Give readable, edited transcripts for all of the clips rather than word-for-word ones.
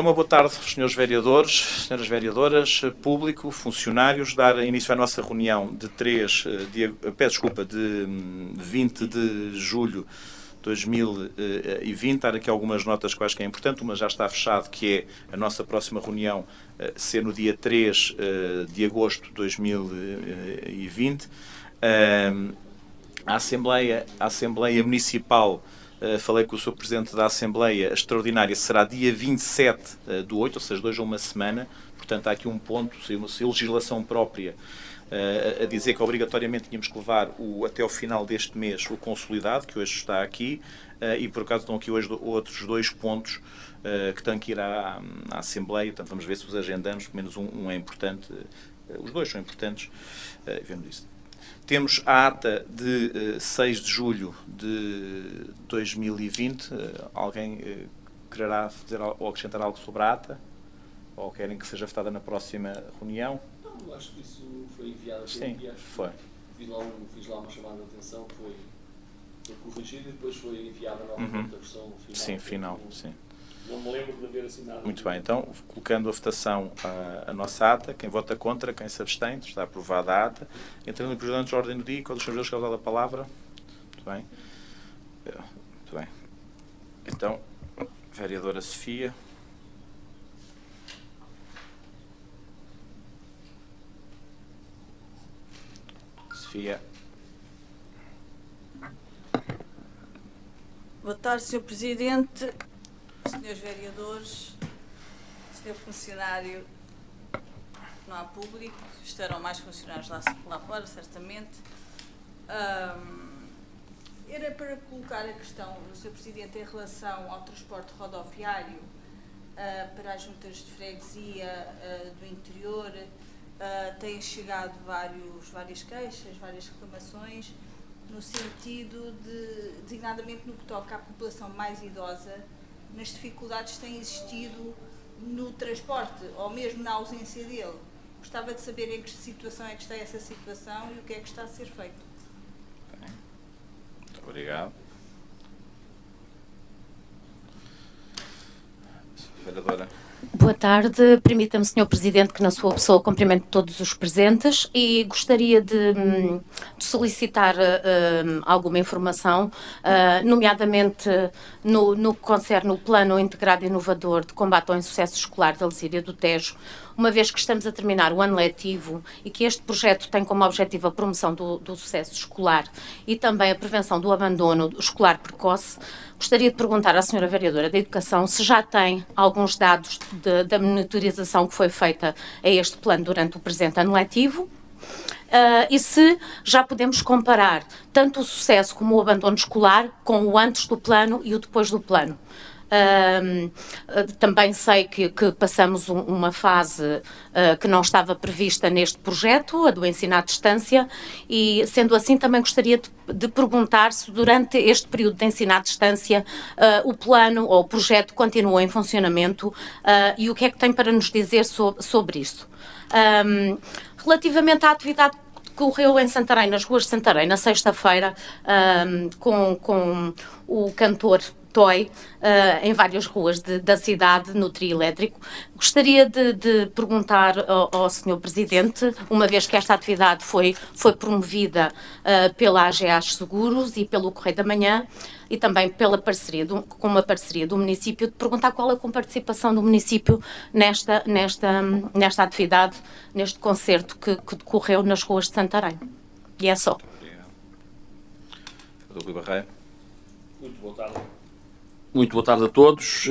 Uma boa tarde, senhores vereadores, senhoras vereadoras, público, funcionários. Dar início à nossa reunião de 20 de julho de 2020. Dar aqui algumas notas que eu acho que é importante. Uma já está fechado, que é a nossa próxima reunião ser no dia 3 de agosto de 2020. A Assembleia Municipal, falei com o Sr. Presidente da Assembleia, extraordinária será dia 27 do 8, ou seja, de hoje a uma semana. Portanto, há aqui um ponto, uma legislação própria a dizer que obrigatoriamente tínhamos que levar até ao final deste mês o consolidado, que hoje está aqui, e por acaso estão aqui hoje outros dois pontos que têm que ir à Assembleia. Portanto, vamos ver se os agendamos, pelo menos um é importante, os dois são importantes, vendo isso. Temos a ata de 6 de julho de 2020. Alguém quererá dizer ou acrescentar algo sobre a ata? Ou querem que seja votada na próxima reunião? Não, acho que isso foi enviado. Sim, foi. Fiz lá uma chamada de atenção, foi corrigido e depois foi enviada novamente a versão final. Sim, final, sim. Não me lembro de haver assinado. Muito bem, então, colocando a votação a nossa ata, quem vota contra, quem se abstém, está aprovada a ata. Entrando em procedimento de ordem do dia, qual dos senhores que usado a palavra? Muito bem. Muito bem. Então, vereadora Sofia. Sofia. Boa tarde, Sr. Presidente, senhores vereadores, senhor funcionário, não há público, estarão mais funcionários lá fora, certamente. Era para colocar a questão do Sr. Presidente em relação ao transporte rodoviário para as juntas de freguesia do interior. Têm chegado várias queixas, várias reclamações, no sentido de, designadamente no que toca à população mais idosa, nas dificuldades que têm existido no transporte, ou mesmo na ausência dele. Gostava de saber em que situação é que está essa situação e o que é que está a ser feito. Bem, muito obrigado. Vereadora. Boa tarde. Permita-me, Sr. Presidente, que na sua pessoa cumprimento todos os presentes e gostaria de solicitar alguma informação, nomeadamente no que concerne o Plano Integrado Inovador de Combate ao Insucesso Escolar da Lesíria do Tejo, uma vez que estamos a terminar o ano letivo e que este projeto tem como objetivo a promoção do sucesso escolar e também a prevenção do abandono escolar precoce. Gostaria de perguntar à Sra. Vereadora da Educação se já tem alguns dados da monitorização que foi feita a este plano durante o presente ano letivo e se já podemos comparar tanto o sucesso como o abandono escolar com o antes do plano e o depois do plano. Também sei que passamos uma fase que não estava prevista neste projeto, a do ensino à distância, e sendo assim também gostaria de perguntar se durante este período de ensino à distância o plano ou o projeto continua em funcionamento e o que é que tem para nos dizer sobre isso. Relativamente à atividade que ocorreu em Santarém, nas ruas de Santarém, na sexta-feira, com o cantor Toy, em várias ruas da cidade, no trio elétrico. Gostaria de perguntar ao Sr. Presidente, uma vez que esta atividade foi promovida pela AGAs Seguros e pelo Correio da Manhã, e também com uma parceria do município, de perguntar qual a participação do município nesta atividade, neste concerto que decorreu nas ruas de Santarém. E é só. Obrigado. Rui Barreiro. Muito boa tarde. Muito boa tarde a todos.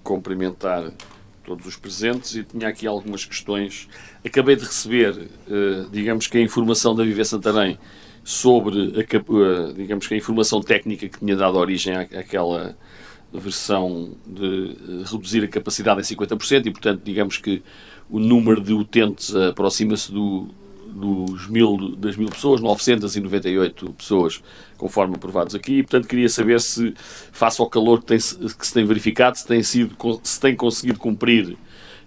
Cumprimentar todos os presentes e tinha aqui algumas questões. Acabei de receber, digamos que a informação da Viver Santarém sobre, digamos que a informação técnica que tinha dado origem àquela versão de reduzir a capacidade em 50% e, portanto, digamos que o número de utentes aproxima-se das 1000 pessoas, 998 pessoas, conforme aprovados aqui, e, portanto, queria saber se, face ao calor que se tem verificado, se tem conseguido cumprir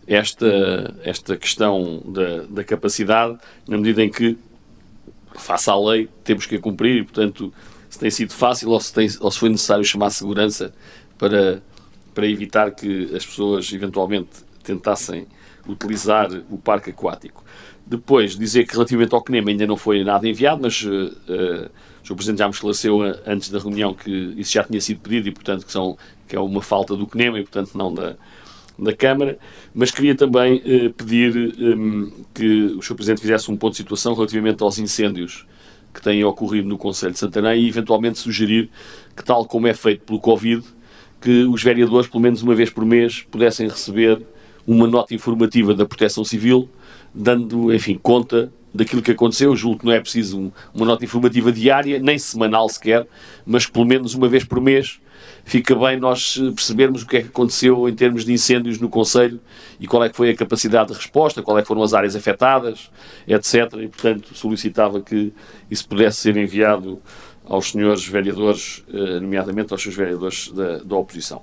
esta questão da capacidade, na medida em que, face à lei, temos que a cumprir, e, portanto, se tem sido fácil ou se foi necessário chamar a segurança para para evitar que as pessoas eventualmente tentassem utilizar o parque aquático. Depois, dizer que relativamente ao CNEM ainda não foi nada enviado, mas o Sr. Presidente já me esclareceu antes da reunião que isso já tinha sido pedido e, portanto, que é uma falta do CNEM e, portanto, não da Câmara. Mas queria também pedir que o Sr. Presidente fizesse um ponto de situação relativamente aos incêndios que têm ocorrido no Concelho de Santarém e, eventualmente, sugerir que, tal como é feito pelo Covid, que os vereadores, pelo menos uma vez por mês, pudessem receber uma nota informativa da Proteção Civil, dando, enfim, conta daquilo que aconteceu. Eu julgo que não é preciso uma nota informativa diária, nem semanal sequer, mas pelo menos uma vez por mês fica bem nós percebermos o que é que aconteceu em termos de incêndios no Concelho e qual é que foi a capacidade de resposta, qual é que foram as áreas afetadas, etc. E, portanto, solicitava que isso pudesse ser enviado aos senhores vereadores, nomeadamente aos seus vereadores da oposição.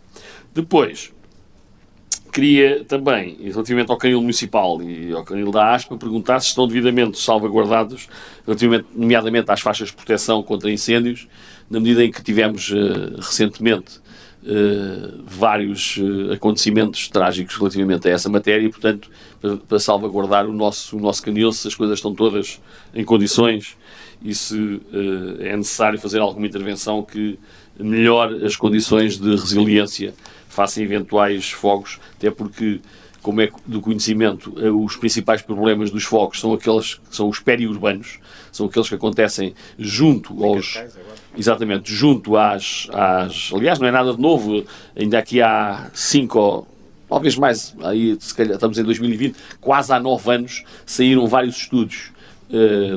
Depois, queria também, relativamente ao canil municipal e ao canil da ASPA, perguntar se estão devidamente salvaguardados, relativamente, nomeadamente às faixas de proteção contra incêndios, na medida em que tivemos recentemente vários acontecimentos trágicos relativamente a essa matéria e, portanto, para salvaguardar o nosso canil, se as coisas estão todas em condições e se é necessário fazer alguma intervenção que melhore as condições de resiliência face a eventuais fogos, até porque, como é do conhecimento, os principais problemas dos fogos são aqueles que são os periurbanos, são aqueles que acontecem junto aos... Exatamente, junto às... Aliás, não é nada de novo, ainda aqui há 5 ou talvez mais, aí se calhar estamos em 2020, quase há 9 anos, saíram vários estudos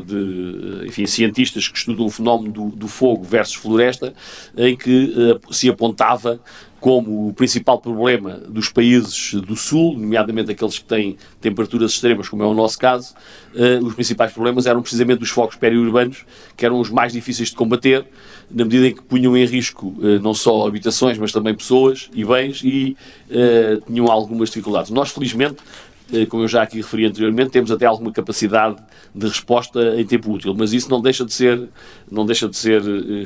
de cientistas que estudam o fenómeno do fogo versus floresta, em que se apontava como o principal problema dos países do Sul, nomeadamente aqueles que têm temperaturas extremas, como é o nosso caso, os principais problemas eram precisamente os fogos periurbanos, que eram os mais difíceis de combater, na medida em que punham em risco não só habitações, mas também pessoas e bens, e tinham algumas dificuldades. Nós, felizmente, como eu já aqui referi anteriormente, temos até alguma capacidade de resposta em tempo útil, mas isso não deixa de ser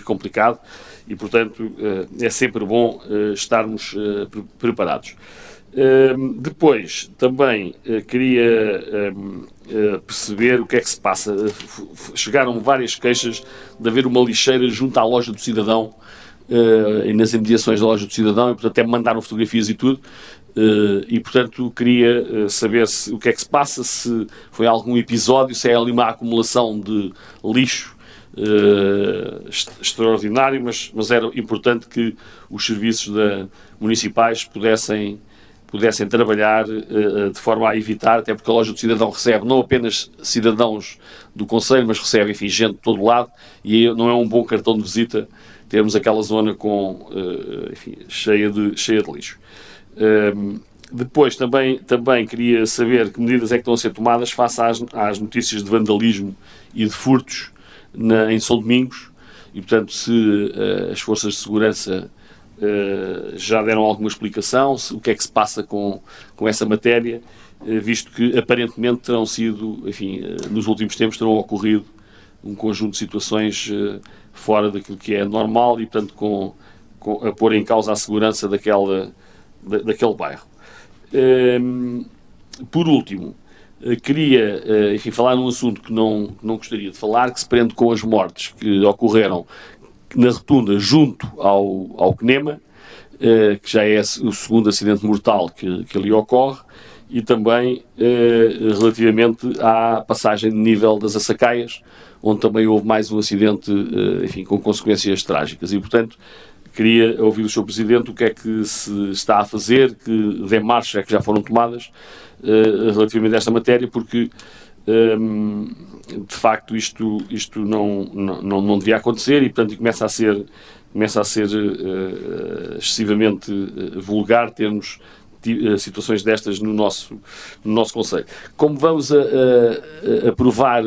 complicado e, portanto, é sempre bom estarmos preparados. Depois, também queria perceber o que é que se passa. Chegaram várias queixas de haver uma lixeira junto à loja do cidadão e nas imediações da loja do cidadão, e, portanto, até me mandaram fotografias e tudo. E, portanto, queria saber o que é que se passa, se foi algum episódio, se é ali uma acumulação de lixo extraordinário, mas era importante que os serviços municipais pudessem trabalhar de forma a evitar, até porque a loja do cidadão recebe não apenas cidadãos do Concelho, mas recebe, enfim, gente de todo lado, e não é um bom cartão de visita termos aquela zona cheia de lixo. Depois também queria saber que medidas é que estão a ser tomadas face às notícias de vandalismo e de furtos em São Domingos e, portanto, se as forças de segurança já deram alguma explicação, o que é que se passa com essa matéria, visto que aparentemente terão sido, enfim, nos últimos tempos terão ocorrido um conjunto de situações fora daquilo que é normal e, portanto, a pôr em causa a segurança daquele bairro. Por último, queria, enfim, falar num assunto que não gostaria de falar, que se prende com as mortes que ocorreram na rotunda junto ao CNEMA, que já é o segundo acidente mortal que ali ocorre, e também relativamente à passagem de nível das Açacaias, onde também houve mais um acidente, enfim, com consequências trágicas. E, portanto, queria ouvir do Sr. Presidente o que é que se está a fazer, que demarches é que já foram tomadas relativamente a esta matéria, porque de facto isto não devia acontecer e, portanto, começa a ser excessivamente vulgar termos situações destas no nosso Conselho. Como vamos aprovar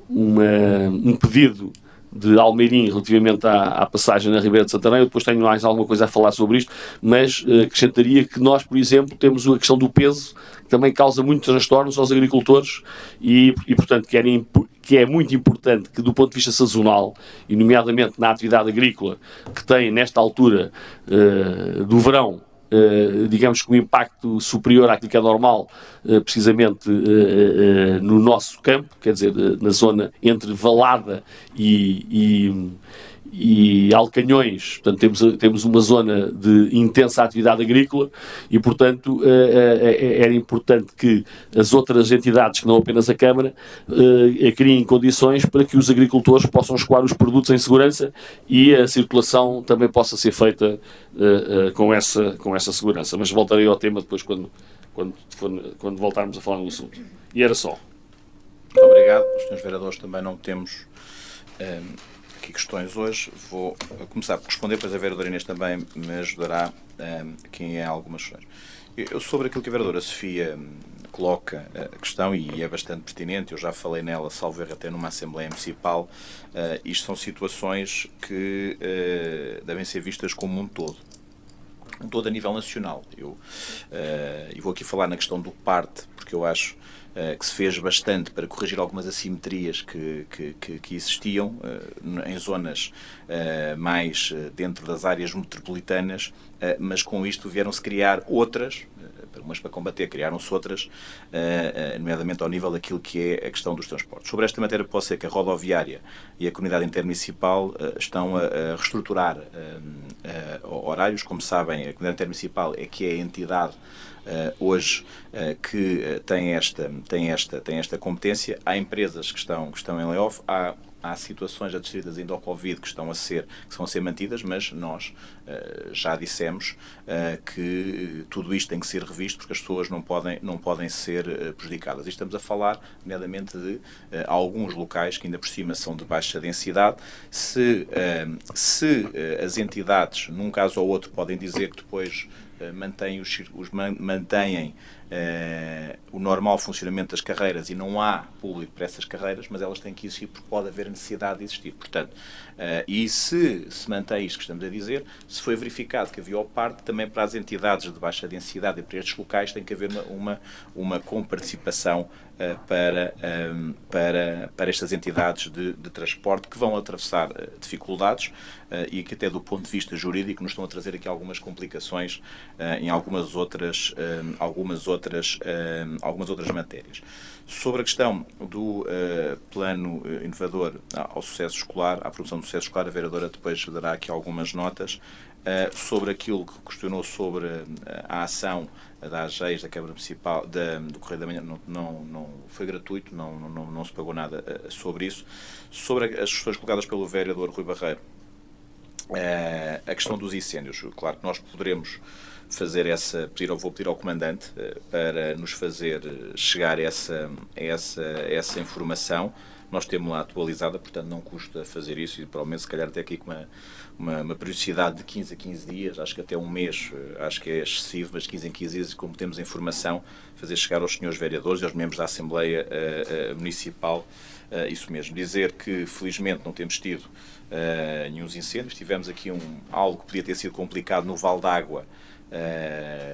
um pedido de Almeirim relativamente à passagem na Ribeira de Santarém. Eu depois tenho mais alguma coisa a falar sobre isto, mas acrescentaria que nós, por exemplo, temos a questão do peso, que também causa muitos transtornos aos agricultores e portanto, que é muito importante que, do ponto de vista sazonal, e nomeadamente na atividade agrícola, que tem, nesta altura do verão, digamos que um impacto superior àquilo que é normal, precisamente no nosso campo, quer dizer, na zona entre Valada e Alcanhões, portanto temos uma zona de intensa atividade agrícola e, portanto, era importante que as outras entidades, que não apenas a Câmara, criem condições para que os agricultores possam escoar os produtos em segurança e a circulação também possa ser feita com essa segurança. Mas voltarei ao tema depois quando voltarmos a falar no assunto. E era só. Muito obrigado. Os senhores vereadores também não temos aqui questões hoje. Vou começar por responder, depois a vereadora Inês também me ajudará aqui em algumas questões. Eu, sobre aquilo que a vereadora Sofia coloca a questão, e é bastante pertinente, eu já falei nela, salvo erro, até numa Assembleia Municipal, isto são situações que devem ser vistas como um todo a nível nacional. Eu vou aqui falar na questão do PARTE, porque eu acho que se fez bastante para corrigir algumas assimetrias que existiam em zonas mais dentro das áreas metropolitanas, mas com isto vieram-se criar outras, umas para combater, criaram-se outras, nomeadamente ao nível daquilo que é a questão dos transportes. Sobre esta matéria posso dizer que a rodoviária e a comunidade intermunicipal estão a reestruturar horários. Como sabem, a comunidade intermunicipal é que é a entidade hoje que tem esta competência. Há empresas que estão em layoff, há situações adscritas ainda ao Covid que vão a ser mantidas, mas nós já dissemos que tudo isto tem que ser revisto porque as pessoas não podem ser prejudicadas. E estamos a falar, nomeadamente, de alguns locais que ainda por cima são de baixa densidade. Se as entidades, num caso ou outro, podem dizer que depois mantêm o normal funcionamento das carreiras e não há público para essas carreiras, mas elas têm que existir porque pode haver necessidade de existir. Portanto, e se mantém isto que estamos a dizer, se foi verificado que havia o PARTE, também para as entidades de baixa densidade e para estes locais tem que haver uma comparticipação para estas entidades de transporte que vão atravessar dificuldades e que até do ponto de vista jurídico nos estão a trazer aqui algumas complicações em algumas outras matérias. Sobre a questão do plano inovador ao sucesso escolar, à promoção do sucesso escolar, a vereadora depois dará aqui algumas notas. Sobre aquilo que questionou sobre a ação da AGEIS, da Câmara Municipal, do Correio da Manhã, não foi gratuito, não se pagou nada sobre isso. Sobre as questões colocadas pelo vereador Rui Barreiro, a questão dos incêndios, claro que nós poderemos vou pedir ao comandante para nos fazer chegar essa informação. Nós temos-la atualizada, portanto não custa fazer isso e provavelmente se calhar até aqui com uma periodicidade de 15 a 15 dias, acho que até um mês, acho que é excessivo, mas 15 em 15 dias, como temos a informação, fazer chegar aos senhores vereadores e aos membros da Assembleia Municipal, isso mesmo. Dizer que felizmente não temos tido nenhum incêndios, tivemos aqui algo que podia ter sido complicado no Val d'Água,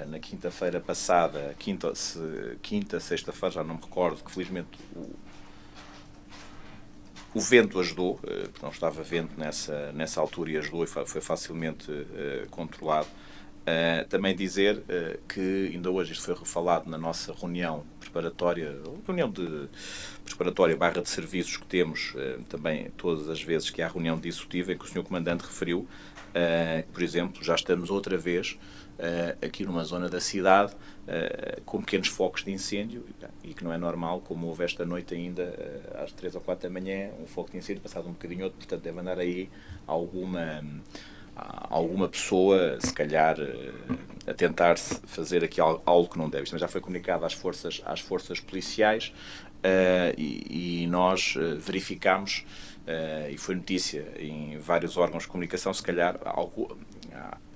na quinta-feira passada, sexta-feira, já não me recordo, que felizmente o vento ajudou, não estava vento nessa altura e ajudou e foi facilmente controlado. Também dizer que ainda hoje isto foi refalado na nossa reunião preparatória, / de serviços que temos também todas as vezes que há reunião discutiva, em que o Sr. Comandante referiu que, por exemplo, já estamos outra vez aqui numa zona da cidade com pequenos focos de incêndio e que não é normal, como houve esta noite ainda às 3 ou 4 da manhã, um foco de incêndio, passado um bocadinho outro, portanto deve andar aí alguma pessoa, se calhar, a tentar fazer aqui algo que não deve. Isto já foi comunicado às forças policiais e nós verificamos, e foi notícia em vários órgãos de comunicação, se calhar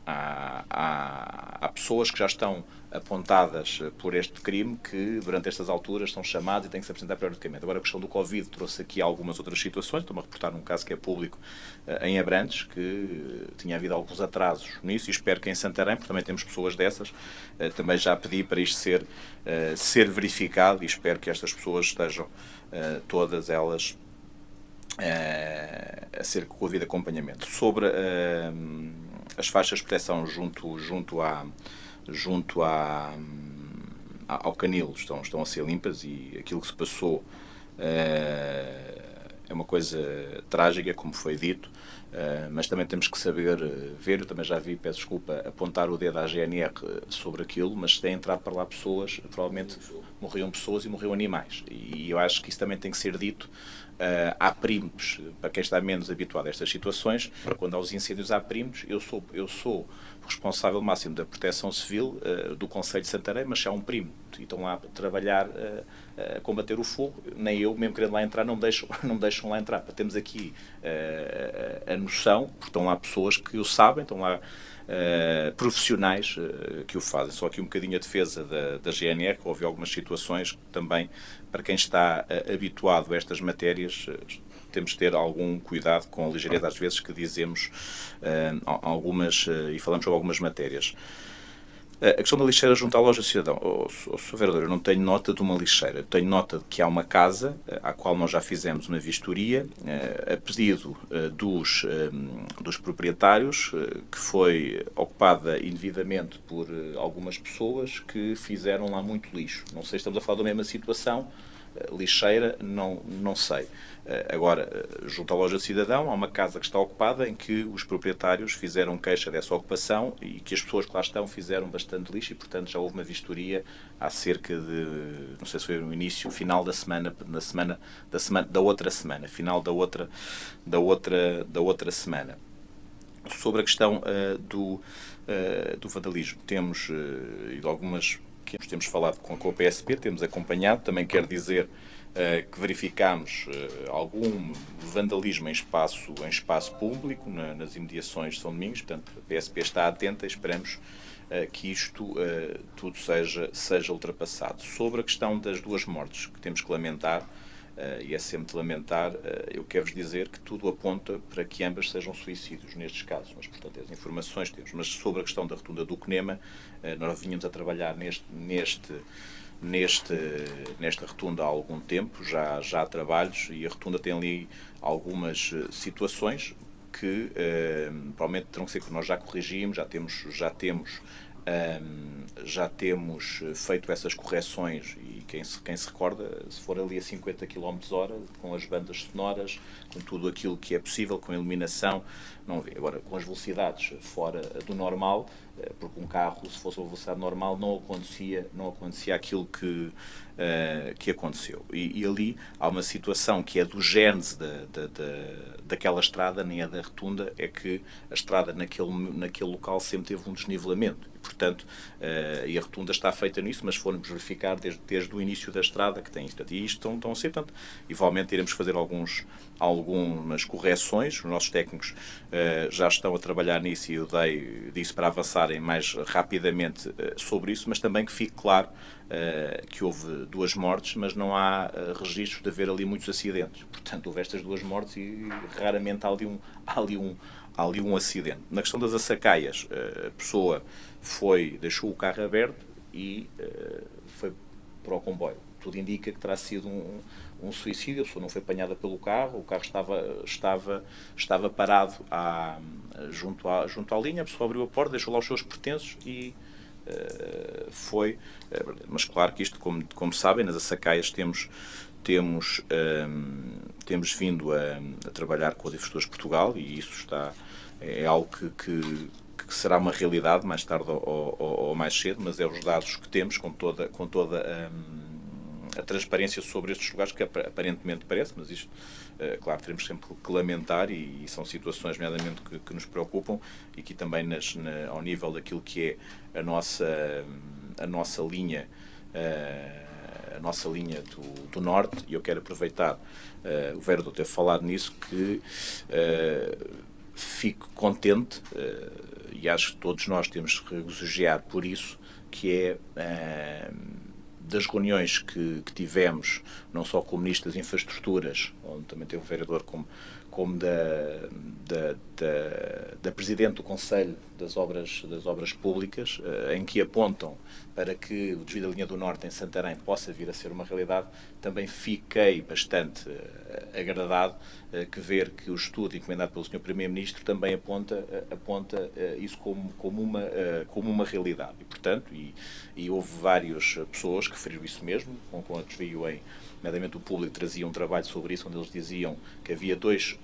há pessoas que já estão apontadas por este crime que, durante estas alturas, são chamadas e têm que se apresentar periodicamente. Agora, a questão do Covid trouxe aqui algumas outras situações. Estou-me a reportar num caso que é público em Abrantes, que tinha havido alguns atrasos nisso, e espero que em Santarém, porque também temos pessoas dessas, também já pedi para isto ser verificado, e espero que estas pessoas estejam todas elas a ser com o devido acompanhamento. Sobre as faixas de proteção junto ao canil estão a ser limpas, e aquilo que se passou é uma coisa trágica, como foi dito, mas também temos que saber ver. Eu também já vi, peço desculpa, apontar o dedo à GNR sobre aquilo, mas se tem entrado para lá pessoas, provavelmente morriam pessoas e morriam animais, e eu acho que isso também tem que ser dito. Há primos, para quem está menos habituado a estas situações, quando há os incêndios há primos. Eu sou responsável máximo da Proteção Civil do Concelho de Santarém, mas se há um primo e estão lá a trabalhar a combater o fogo, nem eu, mesmo querendo lá entrar, não me deixam lá entrar. Temos aqui a noção, porque estão lá pessoas que o sabem, estão lá profissionais que o fazem. Só aqui um bocadinho a defesa da GNR, que houve algumas situações que também, para quem está habituado a estas matérias, temos de ter algum cuidado com a ligeireza às vezes que dizemos algumas e falamos sobre algumas matérias. A questão da lixeira junto à loja cidadão. Sr. Vereador, eu não tenho nota de uma lixeira. Eu tenho nota de que há uma casa à qual nós já fizemos uma vistoria a pedido dos proprietários, que foi ocupada indevidamente por algumas pessoas que fizeram lá muito lixo. Não sei se estamos a falar da mesma situação. Lixeira, não sei. Agora, junto à loja Cidadão, há uma casa que está ocupada, em que os proprietários fizeram queixa dessa ocupação e que as pessoas que lá estão fizeram bastante lixo, e, portanto, já houve uma vistoria há cerca de, não sei se foi no início, final da outra semana, final da outra semana. Sobre a questão do vandalismo, temos algumas que temos falado com a PSP, temos acompanhado. Também quero dizer que verificámos algum vandalismo em espaço público, nas imediações de São Domingos. Portanto, a PSP está atenta e esperamos que isto tudo seja ultrapassado. Sobre a questão das 2 mortes, que temos que lamentar, e é sempre de lamentar, eu quero-vos dizer que tudo aponta para que ambas sejam suicídios nestes casos, mas, portanto, as informações temos. Mas sobre a questão da rotunda do Conema, nós vinhamos a trabalhar nesta rotunda há algum tempo, já há trabalhos, e a rotunda tem ali algumas situações que provavelmente terão que ser que nós já corrigimos, já temos feito essas correções, e quem se recorda, se for ali a 50 km/h, com as bandas sonoras, com tudo aquilo que é possível, com a iluminação, não vê. Agora, com as velocidades fora do normal, porque um carro, se fosse uma velocidade normal, não acontecia aquilo que aconteceu. E ali há uma situação que é do gênese daquela estrada, nem é da rotunda, é que a estrada naquele local sempre teve um desnivelamento. E, portanto, e a rotunda está feita nisso, mas formos verificar desde o início da estrada que tem isto. E isto estão a ser, portanto, igualmente iremos fazer algumas correções. Os nossos técnicos já estão a trabalhar nisso, e eu disse para avançarem mais rapidamente sobre isso, mas também que fique claro que houve 2 mortes, mas não há registros de haver ali muitos acidentes. Portanto, houve estas 2 mortes e raramente há ali um acidente. Na questão das açacaias, a pessoa deixou o carro aberto e foi para o comboio. Tudo indica que terá sido um suicídio. A pessoa não foi apanhada pelo carro, o carro estava parado junto à linha, a pessoa abriu a porta, deixou lá os seus pertences e foi. Mas claro que isto, como sabem, nas açacaias temos vindo a trabalhar com a Infraestruturas Portugal, e isso é algo que será uma realidade mais tarde ou mais cedo, mas é os dados que temos com toda a transparência sobre estes lugares, que aparentemente parece, mas isto, claro, teremos sempre que lamentar, e são situações, nomeadamente, que nos preocupam, e que também ao nível daquilo que é a nossa linha do Norte, e eu quero aproveitar o vereador ter falado nisso, que fico contente, e e acho que todos nós temos que regozijar por isso, que é das reuniões que tivemos, não só com o Ministro das Infraestruturas, onde também teve um vereador, como da Presidente do Conselho das Obras Públicas, em que apontam para que o desvio da linha do Norte em Santarém possa vir a ser uma realidade, também fiquei bastante agradado que ver que o estudo encomendado pelo Sr. Primeiro-Ministro também aponta isso como uma realidade. E, portanto, e houve várias pessoas que referiram isso mesmo, com o desvio nomeadamente o público trazia um trabalho sobre isso, onde eles diziam que havia duas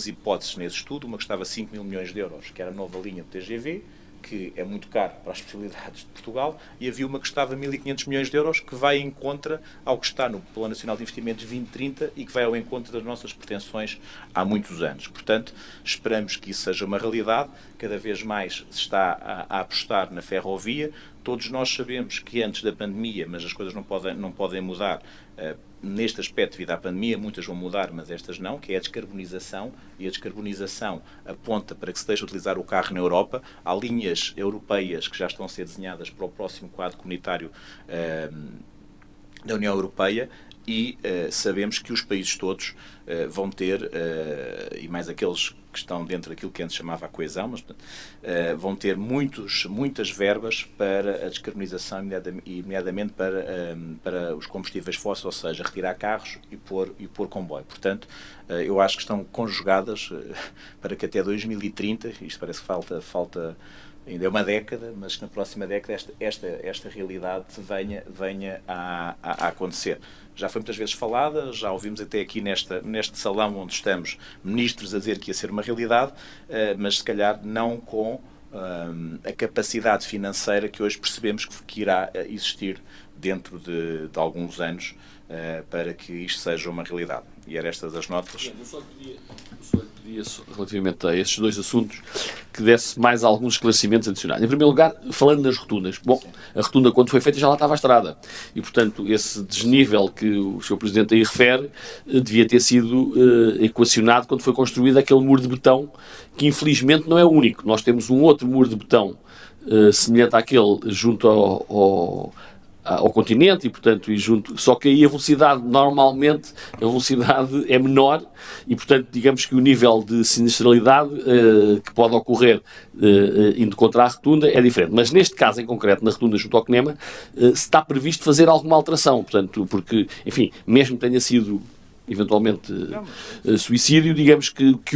hipóteses nesse estudo, uma que custava 5 mil milhões de euros, que era a nova linha do TGV, que é muito caro para as possibilidades de Portugal, e havia uma que custava 1.500 milhões de euros, que vai em contra ao que está no Plano Nacional de Investimentos 2030 e que vai ao encontro das nossas pretensões há muitos anos. Portanto, esperamos que isso seja uma realidade. Cada vez mais se está a apostar na ferrovia. Todos nós sabemos que antes da pandemia, mas as coisas não podem mudar, neste aspecto devido à pandemia, muitas vão mudar, mas estas não, que é a descarbonização, e a descarbonização aponta para que se deixe de utilizar o carro na Europa. Há linhas europeias que já estão a ser desenhadas para o próximo quadro comunitário da União Europeia, e sabemos que os países todos vão ter, e mais aqueles que estão dentro daquilo que antes chamava a coesão, mas vão ter muitas verbas para a descarbonização, nomeadamente para os combustíveis fósseis, ou seja, retirar carros e pôr comboio. Portanto, eu acho que estão conjugadas para que até 2030, isto parece que falta ainda é uma década, mas que na próxima década esta realidade venha a acontecer. Já foi muitas vezes falada, já ouvimos até aqui neste salão onde estamos ministros a dizer que ia ser uma realidade, mas se calhar não com a capacidade financeira que hoje percebemos que irá existir dentro de alguns anos para que isto seja uma realidade. E eram estas as notas. Eu só lhe pedia, relativamente a estes dois assuntos, que desse mais alguns esclarecimentos adicionais. Em primeiro lugar, falando das rotundas. Bom, a rotunda, quando foi feita, já lá estava a estrada. E, portanto, esse desnível que o Sr. Presidente aí refere devia ter sido equacionado quando foi construído aquele muro de betão, que infelizmente não é o único. Nós temos um outro muro de betão semelhante àquele junto ao continente e, portanto, só que aí a velocidade, normalmente, a velocidade é menor e, portanto, digamos que o nível de sinistralidade que pode ocorrer indo contra a rotunda é diferente. Mas neste caso, em concreto, na rotunda junto ao CNEMA, está previsto fazer alguma alteração, portanto, porque, enfim, mesmo que tenha sido eventualmente suicídio, digamos que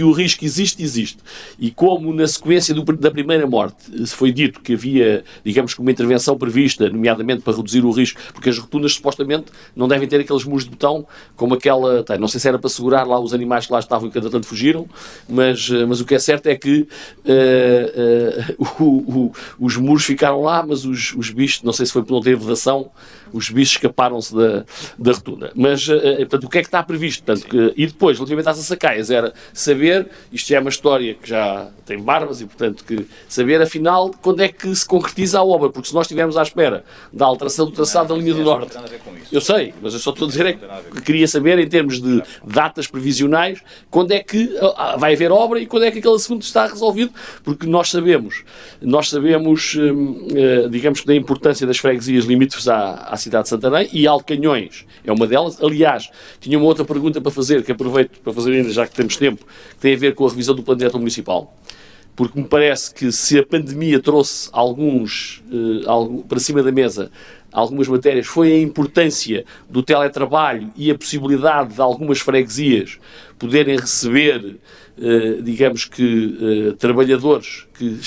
o risco existe. E como na sequência da primeira morte se foi dito que havia, digamos que uma intervenção prevista, nomeadamente para reduzir o risco, porque as rotundas supostamente não devem ter aqueles muros de betão como aquela, não sei se era para segurar lá os animais que lá estavam e que entretanto fugiram, mas o que é certo é que os muros ficaram lá, mas os bichos, não sei se foi por não ter vedação, os bichos escaparam-se da rotunda. Mas, portanto, o que é que está previsto? Portanto, e depois, relativamente às açacaias, era saber, isto já é uma história que já tem barbas e, portanto, saber, afinal, quando é que se concretiza a obra, porque se nós estivermos à espera da alteração do traçado da linha do Norte, eu sei, mas eu só estou a dizer que queria saber, em termos de datas previsionais, quando é que vai haver obra e quando é que aquele assunto está resolvido, porque nós sabemos, digamos que da importância das freguesias limítrofes à cidade de Santarém, e Alcanhões é uma delas. Aliás, tinha uma outra pergunta para fazer, que aproveito para fazer ainda, já que temos tempo, que tem a ver com a revisão do Plano Diretor Municipal. Porque me parece que se a pandemia trouxe para cima da mesa algumas matérias, foi a importância do teletrabalho e a possibilidade de algumas freguesias poderem receber, digamos que, trabalhadores que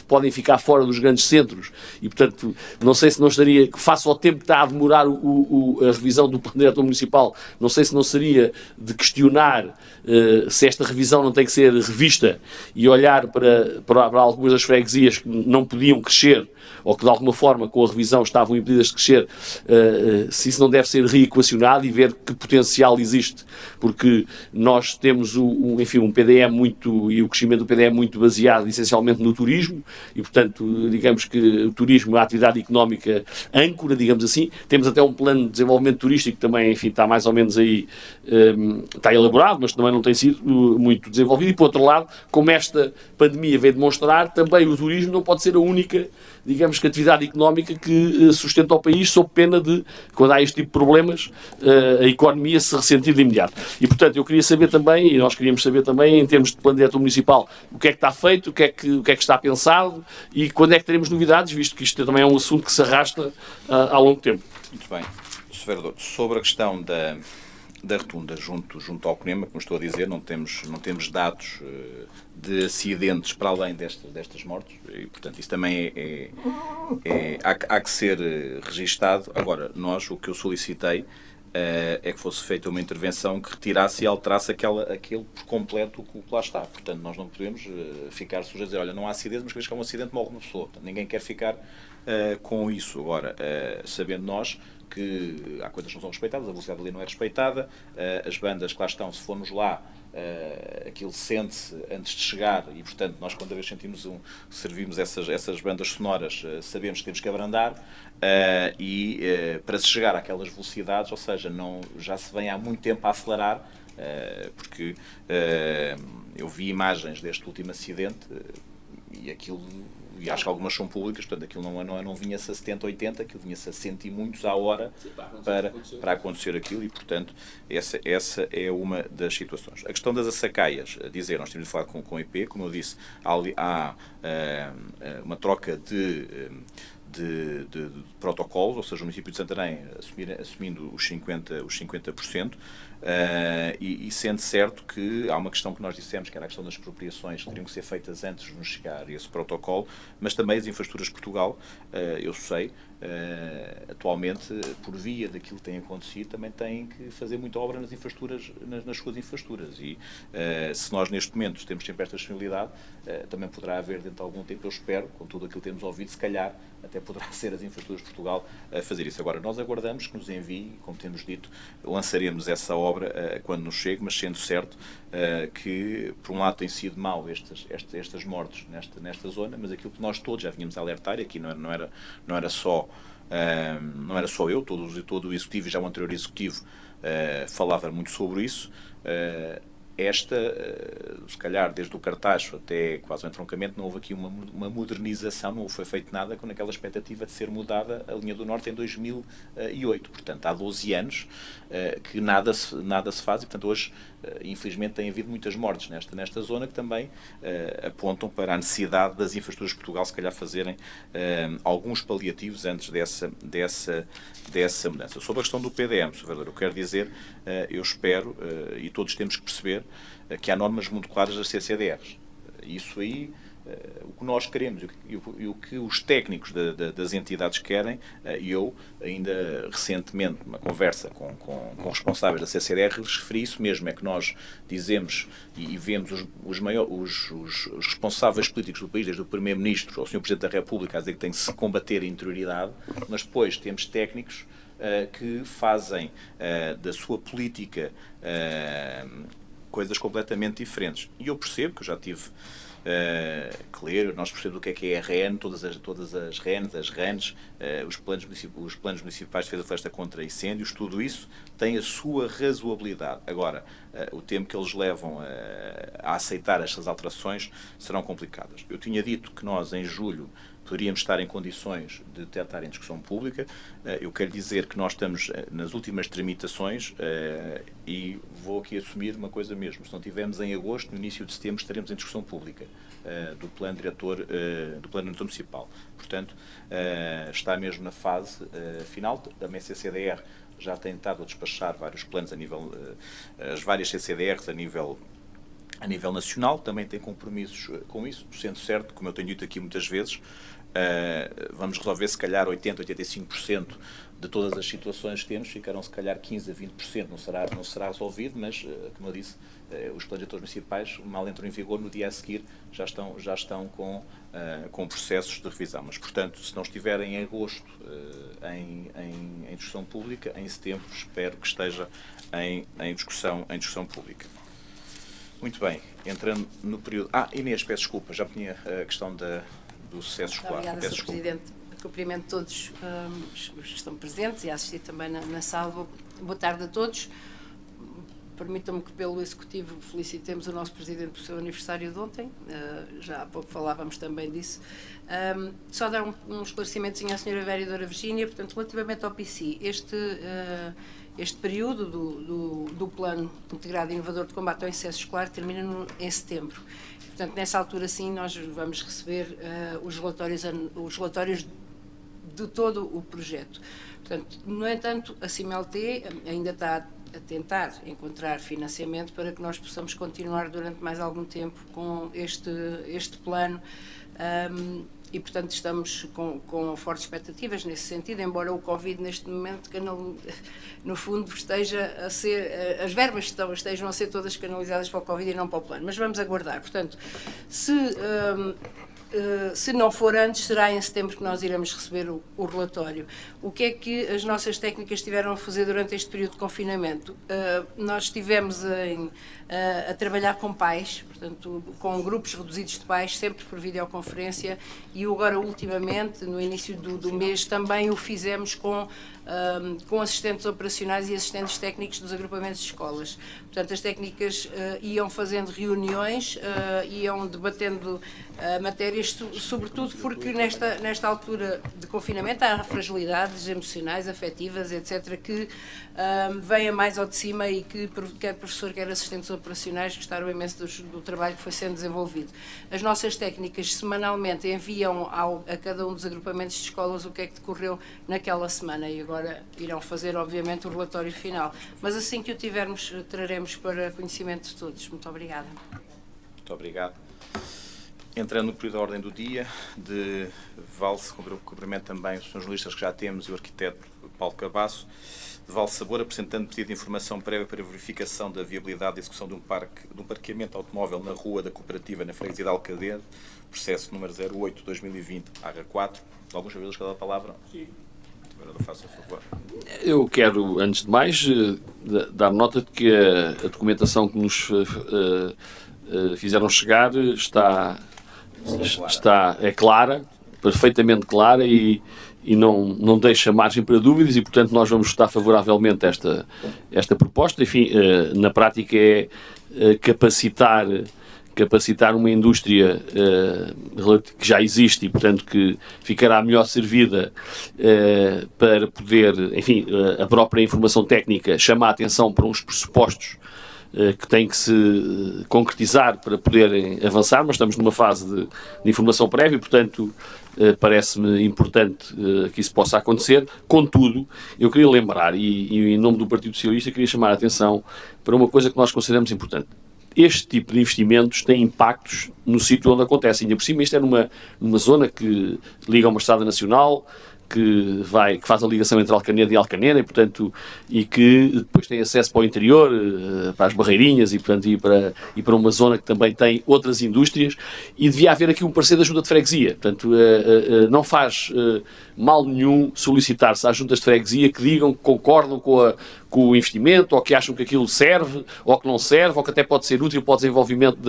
podem ficar fora dos grandes centros e, portanto, não sei se não estaria, face ao tempo que está a demorar a revisão do Plano Diretor Municipal, não sei se não seria de questionar se esta revisão não tem que ser revista e olhar para algumas das freguesias que não podiam crescer ou que de alguma forma com a revisão estavam impedidas de crescer, se isso não deve ser reequacionado e ver que potencial existe, porque nós temos um PDM PDE e o crescimento do PDE é muito baseado essencialmente no turismo e, portanto, digamos que o turismo é a atividade económica âncora, digamos assim. Temos até um plano de desenvolvimento turístico que também, enfim, está mais ou menos aí, está elaborado, mas também não tem sido muito desenvolvido. E, por outro lado, como esta pandemia veio demonstrar, também o turismo não pode ser a única, digamos que, atividade económica que sustenta o país, sob pena de, quando há este tipo de problemas, a economia se ressentir de imediato. E, portanto, eu queria saber também, e nós queríamos saber também, em termos de plano diretor municipal, o que é que está feito, o que é que está pensado e quando é que teremos novidades, visto que isto também é um assunto que se arrasta há longo tempo. Muito bem. Sr. Vereador, sobre a questão da rotunda junto ao CNEMA, como estou a dizer, não temos dados de acidentes para além destas mortes e, portanto, isso também há que ser registado. Agora, o que eu solicitei é que fosse feita uma intervenção que retirasse e alterasse aquele por completo o que lá está. Portanto, nós não podemos ficar sujeitos a dizer, olha, não há acidentes, mas que há um acidente, morre uma pessoa. Portanto, ninguém quer ficar com isso. Agora, sabendo nós que há coisas que não são respeitadas, a velocidade ali não é respeitada, as bandas que lá estão, se formos lá, aquilo sente-se antes de chegar e, portanto, nós quando a vez servimos essas bandas sonoras, sabemos que temos que abrandar para se chegar àquelas velocidades, ou seja, já se vem há muito tempo a acelerar, porque eu vi imagens deste último acidente e acho que algumas são públicas, portanto aquilo não vinha-se a 70, 80, aquilo vinha-se a 100 e muitos à hora para acontecer aquilo e, portanto, essa é uma das situações. A questão das açacaias, nós temos de falar com o IP, como eu disse, há uma troca de protocolos, ou seja, o município de Santarém assumindo os 50%, e sendo certo que há uma questão que nós dissemos, que era a questão das expropriações, que teriam que ser feitas antes de nos chegar a esse protocolo, mas também as infraestruturas de Portugal, eu sei, atualmente, por via daquilo que tem acontecido, também têm que fazer muita obra nas suas infraestruturas. E se nós neste momento temos sempre esta disponibilidade, também poderá haver dentro de algum tempo, eu espero, com tudo aquilo que temos ouvido, se calhar até poderá ser as infraestruturas de Portugal a fazer isso. Agora, nós aguardamos que nos envie, como temos dito, lançaremos essa obra quando nos chegue, mas sendo certo que, por um lado, tem sido mau estas mortes nesta zona, mas aquilo que nós todos já vínhamos a alertar, e aqui não era só eu, todo o Executivo e já o anterior Executivo falava muito sobre isso. Se calhar, desde o Cartacho até quase o entroncamento, não houve aqui uma modernização, não foi feito nada com aquela expectativa de ser mudada a linha do Norte em 2008. Portanto, há 12 anos que nada se faz e, portanto, hoje, infelizmente, tem havido muitas mortes nesta zona que também apontam para a necessidade das infraestruturas de Portugal, se calhar, fazerem alguns paliativos antes dessa mudança. Sobre a questão do PDM, Sr. Vereador, eu quero dizer, eu espero, e todos temos que perceber, que há normas muito claras das CCDRs. Isso aí, o que nós queremos e o que os técnicos das entidades querem, e eu, ainda recentemente, numa conversa com responsáveis da CCDR, referi isso mesmo, é que nós dizemos e vemos os responsáveis políticos do país, desde o Primeiro-Ministro ao Sr. Presidente da República, a dizer que tem que se combater a interioridade, mas depois temos técnicos que fazem da sua política coisas completamente diferentes. E eu percebo que eu já tive que ler, nós percebemos o que é a REN, todas as RENs, as RANs, os planos municipais de defesa da floresta contra incêndios, tudo isso tem a sua razoabilidade. Agora, o tempo que eles levam a aceitar estas alterações serão complicadas. Eu tinha dito que nós, em julho, poderíamos estar em condições de tratar em discussão pública. Eu quero dizer que nós estamos nas últimas tramitações e vou aqui assumir uma coisa mesmo. Se não tivermos em agosto, no início de setembro, estaremos em discussão pública do plano diretor municipal. Portanto, está mesmo na fase final. Também a CCDR já tem tentado despachar vários planos a nível, as várias CCDRs a nível nacional, também tem compromissos com isso, sendo certo, como eu tenho dito aqui muitas vezes, vamos resolver se calhar 80%, 85% de todas as situações que temos, ficarão se calhar 15% a 20%, não será resolvido, mas, como eu disse, os planos diretores municipais, mal entram em vigor, no dia a seguir já estão com processos de revisão. Mas, portanto, se não estiverem em agosto em discussão pública, em setembro espero que esteja em discussão pública. Muito bem, entrando no período... Inês, peço desculpa, já tinha a questão do sucesso escolar. Obrigada, Peço Sr. desculpa. Presidente. Cumprimento todos os que estão presentes e a assistir também na sala. Boa tarde a todos. Permitam-me que pelo Executivo felicitemos o nosso Presidente pelo seu aniversário de ontem. Já há pouco falávamos também disso. Só dar um esclarecimentozinho à Sra. Vereadora Virgínia. Portanto, relativamente ao PC, este período do Plano Integrado e Inovador de Combate ao Excesso Escolar termina em setembro. Portanto, nessa altura, sim, nós vamos receber os relatórios de todo o projeto. Portanto, no entanto, a CIMLT ainda está a tentar encontrar financiamento para que nós possamos continuar durante mais algum tempo com este plano e, portanto, estamos com fortes expectativas nesse sentido, embora o Covid neste momento, no fundo, esteja a ser, as verbas estejam a ser todas canalizadas para o Covid e não para o plano, mas vamos aguardar. Portanto, se não for antes, será em setembro que nós iremos receber o relatório. O que é que as nossas técnicas tiveram a fazer durante este período de confinamento? Nós estivemos a trabalhar com pais, portanto, com grupos reduzidos de pais, sempre por videoconferência, e agora, ultimamente, no início do mês, também o fizemos com assistentes operacionais e assistentes técnicos dos agrupamentos de escolas. Portanto, as técnicas iam fazendo reuniões, iam debatendo matérias, sobretudo porque nesta altura de confinamento há fragilidades emocionais, afetivas, etc., que vêm mais ao de cima e que quer professor, quer assistentes operacionais gostaram imenso do trabalho que foi sendo desenvolvido. As nossas técnicas semanalmente enviam a cada um dos agrupamentos de escolas o que é que decorreu naquela semana e agora irão fazer, obviamente, o relatório final. Mas assim que o tivermos, traremos para conhecimento de todos. Muito obrigada. Muito obrigado. Entrando no período da ordem do dia, vale-se, cumprimento também os jornalistas que já temos e o arquiteto Paulo Cabasso, de Vale Sabor, apresentando pedido de informação prévia para verificação da viabilidade de execução de um parqueamento automóvel na rua da Cooperativa, na freguesia de Alcadede, processo número 08/2020-4. Alguns jogadores que dão a palavra? Sim. Agora faça a favor. Eu quero, antes de mais, dar nota de que a documentação que nos fizeram chegar é clara, perfeitamente clara e não deixa margem para dúvidas e, portanto, nós vamos votar favoravelmente esta proposta. Enfim, na prática é capacitar uma indústria que já existe e, portanto, que ficará melhor servida para poder, enfim, a própria informação técnica chama a atenção para uns pressupostos que têm que se concretizar para poderem avançar, mas estamos numa fase de informação prévia e, portanto, parece-me importante que isso possa acontecer. Contudo, eu queria lembrar, e em nome do Partido Socialista, queria chamar a atenção para uma coisa que nós consideramos importante. Este tipo de investimentos tem impactos no sítio onde acontece. Ainda por cima, isto é numa zona que liga a uma estrada nacional, que faz a ligação entre Alcaneda e Alcanena e que depois tem acesso para o interior, para as Barreirinhas e para uma zona que também tem outras indústrias e devia haver aqui um parecer da Junta de Freguesia. Portanto, não faz mal nenhum solicitar-se às juntas de freguesia que digam que concordam com o investimento, ou que acham que aquilo serve, ou que não serve, ou que até pode ser útil para o desenvolvimento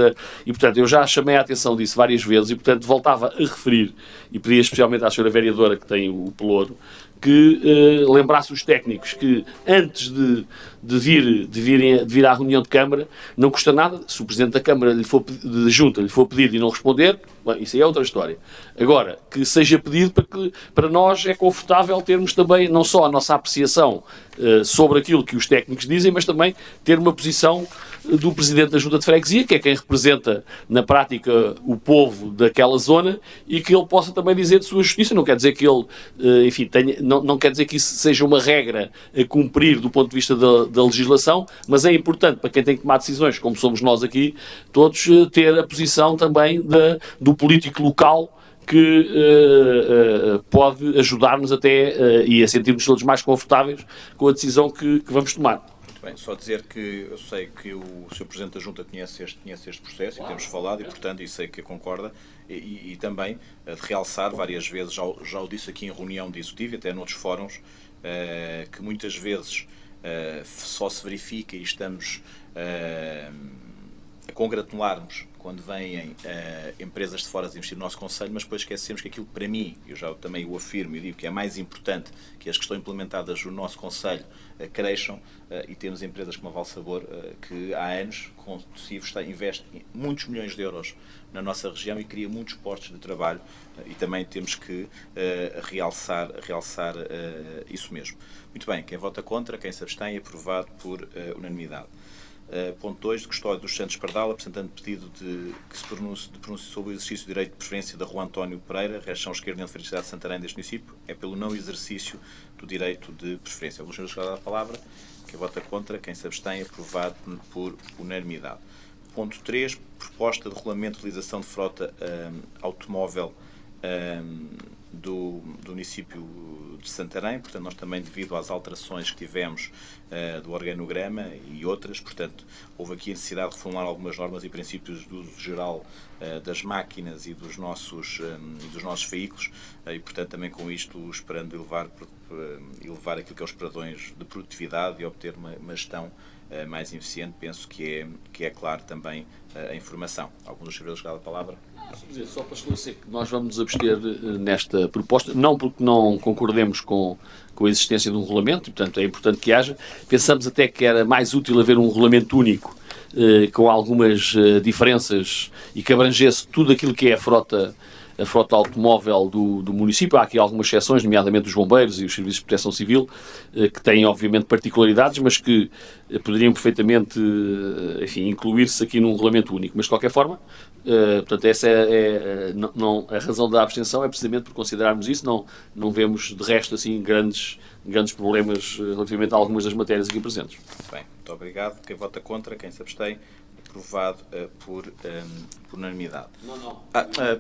E, portanto, eu já chamei a atenção disso várias vezes e, portanto, voltava a referir, e pedia especialmente à Sra. Vereadora, que tem o pelouro, que lembrasse os técnicos que antes de vir à reunião de Câmara, não custa nada, se o Presidente da Câmara de Junta lhe for pedir e não responder, bem, isso aí é outra história. Agora, que seja pedido para nós é confortável termos também não só a nossa apreciação sobre aquilo que os técnicos dizem, mas também ter uma posição do Presidente da Junta de Freguesia, que é quem representa na prática o povo daquela zona, e que ele possa também dizer de sua justiça. Não quer dizer que ele, enfim, não quer dizer que isso seja uma regra a cumprir do ponto de vista da legislação, mas é importante para quem tem que tomar decisões, como somos nós aqui, todos, ter a posição também do político local que pode ajudar-nos até e a sentirmos todos mais confortáveis com a decisão que vamos tomar. Bem, só dizer que eu sei que o Sr. Presidente da Junta conhece este processo e temos falado e, portanto, e sei que concorda e também de realçar várias vezes, já o disse aqui em reunião de executivo e até noutros fóruns, que muitas vezes só se verifica e estamos congratularmos quando vêm empresas de fora a investir no nosso Conselho, mas depois esquecemos que aquilo que para mim, eu já também o afirmo e digo que é mais importante, que as que estão implementadas no nosso Conselho cresçam, e temos empresas como a Valsabor que há anos consecutivos investe muitos milhões de euros na nossa região e cria muitos postos de trabalho, e também temos que realçar isso mesmo. Muito bem, quem vota contra, quem se abstém, é aprovado por unanimidade. Ponto 2, de Custódio dos Santos Pardal, apresentando pedido de que se pronuncie sobre o exercício do direito de preferência da Rua António Pereira, região esquerda União de Felicidade de Santarém deste município, é pelo não exercício do direito de preferência. Alguns senhores a palavra, quem vota contra, quem se abstém, aprovado por unanimidade. Ponto 3, proposta de regulamento de utilização de frota automóvel do município de Santarém. Portanto, nós também, devido às alterações que tivemos do organograma e outras, portanto, houve aqui a necessidade de reformular algumas normas e princípios do uso geral das máquinas e dos nossos veículos, e, portanto, também com isto esperando elevar aquilo que é os padrões de produtividade e obter uma gestão mais eficiente. Penso que é claro também a informação. Alguns dos servidores da palavra? Só para esclarecer que nós vamos nos abster nesta proposta, não porque não concordemos com a existência de um regulamento, e, portanto, é importante que haja. Pensamos até que era mais útil haver um regulamento único, com algumas diferenças, e que abrangesse tudo aquilo que é a frota automóvel do município. Há aqui algumas exceções, nomeadamente os bombeiros e os serviços de proteção civil, que têm, obviamente, particularidades, mas que poderiam perfeitamente, enfim, incluir-se aqui num regulamento único. Mas, de qualquer forma, portanto, essa a razão da abstenção é precisamente por considerarmos isso. Não vemos, de resto, assim, grandes problemas relativamente a algumas das matérias aqui presentes. Bem, muito obrigado. Quem vota contra, quem se abstém, aprovado por unanimidade.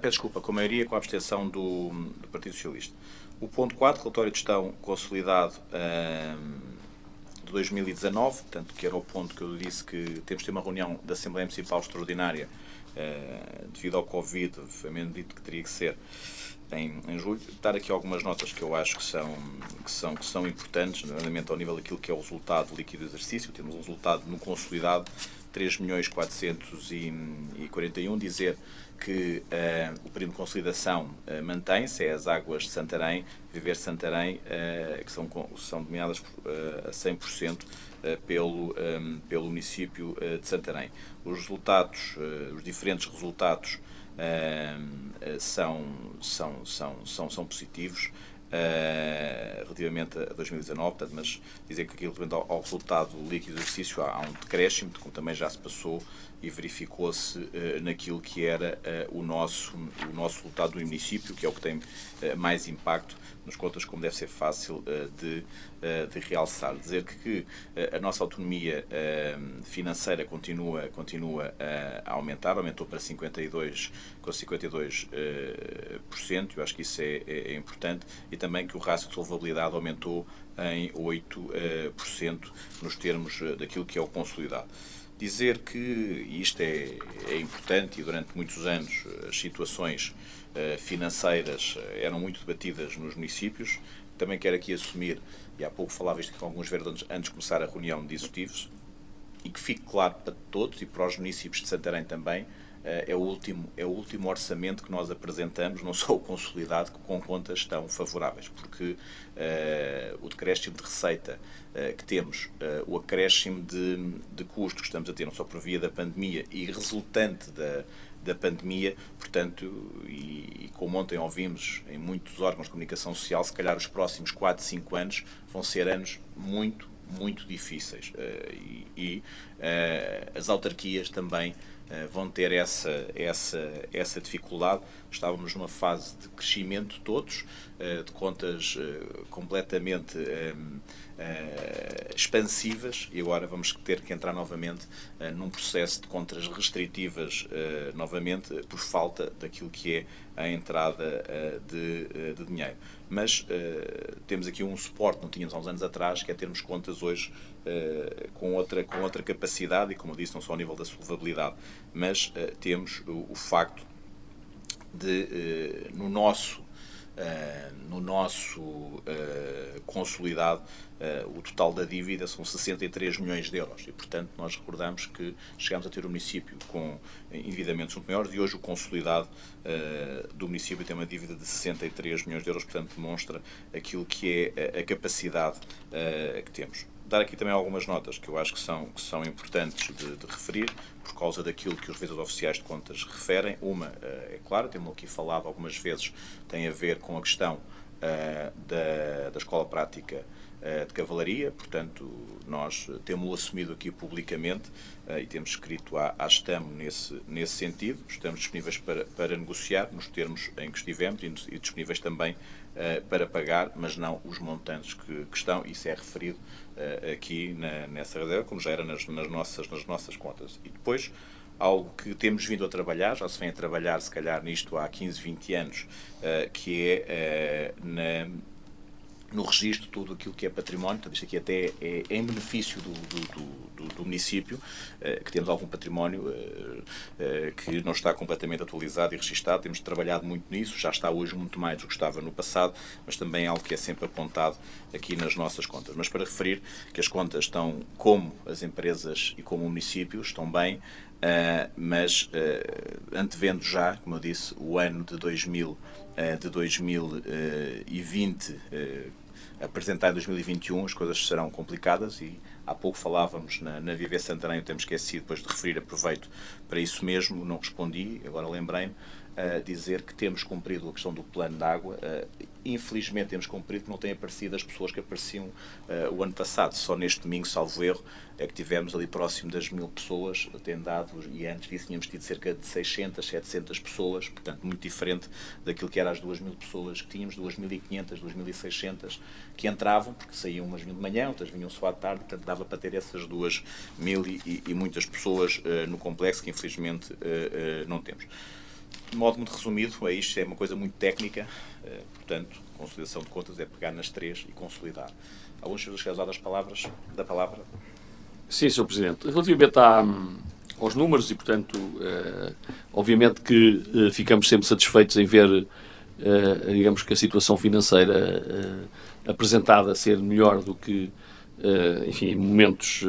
Peço desculpa, com a maioria, com a abstenção do Partido Socialista. O ponto 4, relatório de gestão consolidado de 2019, portanto, que era o ponto que eu disse que temos de ter uma reunião da Assembleia Municipal Extraordinária devido ao Covid, foi mesmo dito que teria que ser em julho. Dar aqui algumas notas que eu acho que são importantes, nomeadamente ao nível daquilo que é o resultado líquido do exercício. Temos um resultado no consolidado 3.441.000, dizer que o período de consolidação mantém-se, é as águas de Santarém, Viver Santarém, que são dominadas a 100% pelo município de Santarém. Os resultados, os diferentes resultados são positivos relativamente a 2019, portanto, mas dizer que aquilo ao resultado líquido do exercício há um decréscimo, como também já se passou e verificou-se naquilo que era o nosso resultado do município, que é o que tem mais impacto nas contas, como deve ser fácil de realçar. Dizer que a nossa autonomia financeira continua a aumentar, aumentou para 52%, eu acho que isso é importante, e também que o rácio de solvabilidade aumentou em 8% nos termos daquilo que é o consolidado. Dizer que, e isto é importante, e durante muitos anos as situações financeiras eram muito debatidas nos municípios, também quero aqui assumir, e há pouco falava isto com alguns vereadores antes de começar a reunião de executivos, e que fique claro para todos e para os municípios de Santarém também, é o último orçamento que nós apresentamos, não só o consolidado, com contas tão favoráveis, porque o decréscimo de receita que temos, o acréscimo de custos que estamos a ter, não só por via da pandemia e resultante da pandemia, portanto, e como ontem ouvimos em muitos órgãos de comunicação social, se calhar os próximos 4, 5 anos vão ser anos muito difíceis, e as autarquias também vão ter essa dificuldade. Estávamos numa fase de crescimento todos, de contas completamente expansivas, e agora vamos ter que entrar novamente num processo de contas restritivas novamente, por falta daquilo que é a entrada de dinheiro. Mas temos aqui um suporte, não tínhamos há uns anos atrás, que é termos contas hoje com outra capacidade, e como eu disse, não só ao nível da solvabilidade, mas temos o facto de, no nosso no nosso consolidado, o total da dívida são 63 milhões de euros e, portanto, nós recordamos que chegámos a ter um município com endividamentos muito maiores e hoje o consolidado do município tem uma dívida de 63 milhões de euros, portanto, demonstra aquilo que é a capacidade que temos. Dar aqui também algumas notas que eu acho que são importantes de referir, por causa daquilo que os revisores oficiais de contas referem. Uma, é claro, temos aqui falado algumas vezes, tem a ver com a questão da Escola Prática de Cavalaria, portanto, nós temos-o assumido aqui publicamente e temos escrito à STAM nesse sentido. Estamos disponíveis para negociar nos termos em que estivemos e disponíveis também para pagar, mas não os montantes que estão. Isso é referido aqui nessa reserva, como já era nas nossas contas. E depois, algo que temos vindo a trabalhar, já se vem a trabalhar se calhar nisto há 15, 20 anos, que é no registro de tudo aquilo que é património. Portanto, isto aqui até é em benefício do município, que temos algum património que não está completamente atualizado e registado. Temos trabalhado muito nisso, já está hoje muito mais do que estava no passado, mas também é algo que é sempre apontado aqui nas nossas contas. Mas para referir que as contas estão, como as empresas e como o município, estão bem, mas antevendo já, como eu disse, o ano de 2020, apresentar em 2021, as coisas serão complicadas e há pouco falávamos na Viver Santarém, eu temos esquecido depois de referir, aproveito para isso mesmo, não respondi, agora lembrei-me, dizer que temos cumprido a questão do plano de água. Infelizmente temos cumprido, que não têm aparecido as pessoas que apareciam o ano passado. Só neste domingo, salvo erro, é que tivemos ali próximo das 1000 pessoas atendadas, e antes disso tínhamos tido cerca de 600, 700 pessoas, portanto muito diferente daquilo que eram as 2000 pessoas que tínhamos, 2500, 2600 que entravam, porque saíam umas vinham de manhã, outras vinham só à tarde, portanto dava para ter essas 2000 e muitas pessoas no complexo, que infelizmente não temos. De modo muito resumido, isto é uma coisa muito técnica, portanto, consolidação de contas é pegar nas três e consolidar. Alguns senhores querem usar da palavra? Sim, Sr. Presidente. Relativamente aos números e, portanto, obviamente que ficamos sempre satisfeitos em ver, digamos que a situação financeira apresentada ser melhor do que, enfim, momentos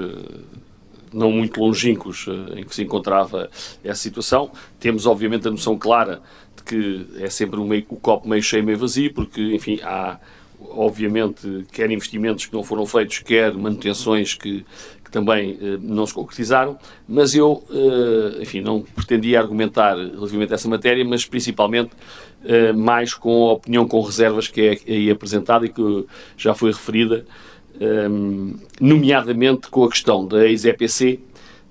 não muito longínquos em que se encontrava essa situação. Temos, obviamente, a noção clara de que é sempre o copo meio cheio, meio vazio, porque, enfim, há, obviamente, quer investimentos que não foram feitos, quer manutenções que também não se concretizaram, mas eu, enfim, não pretendia argumentar relativamente a essa matéria, mas principalmente mais com a opinião com reservas que é aí apresentada e que já foi referida, nomeadamente com a questão da ex-EPC,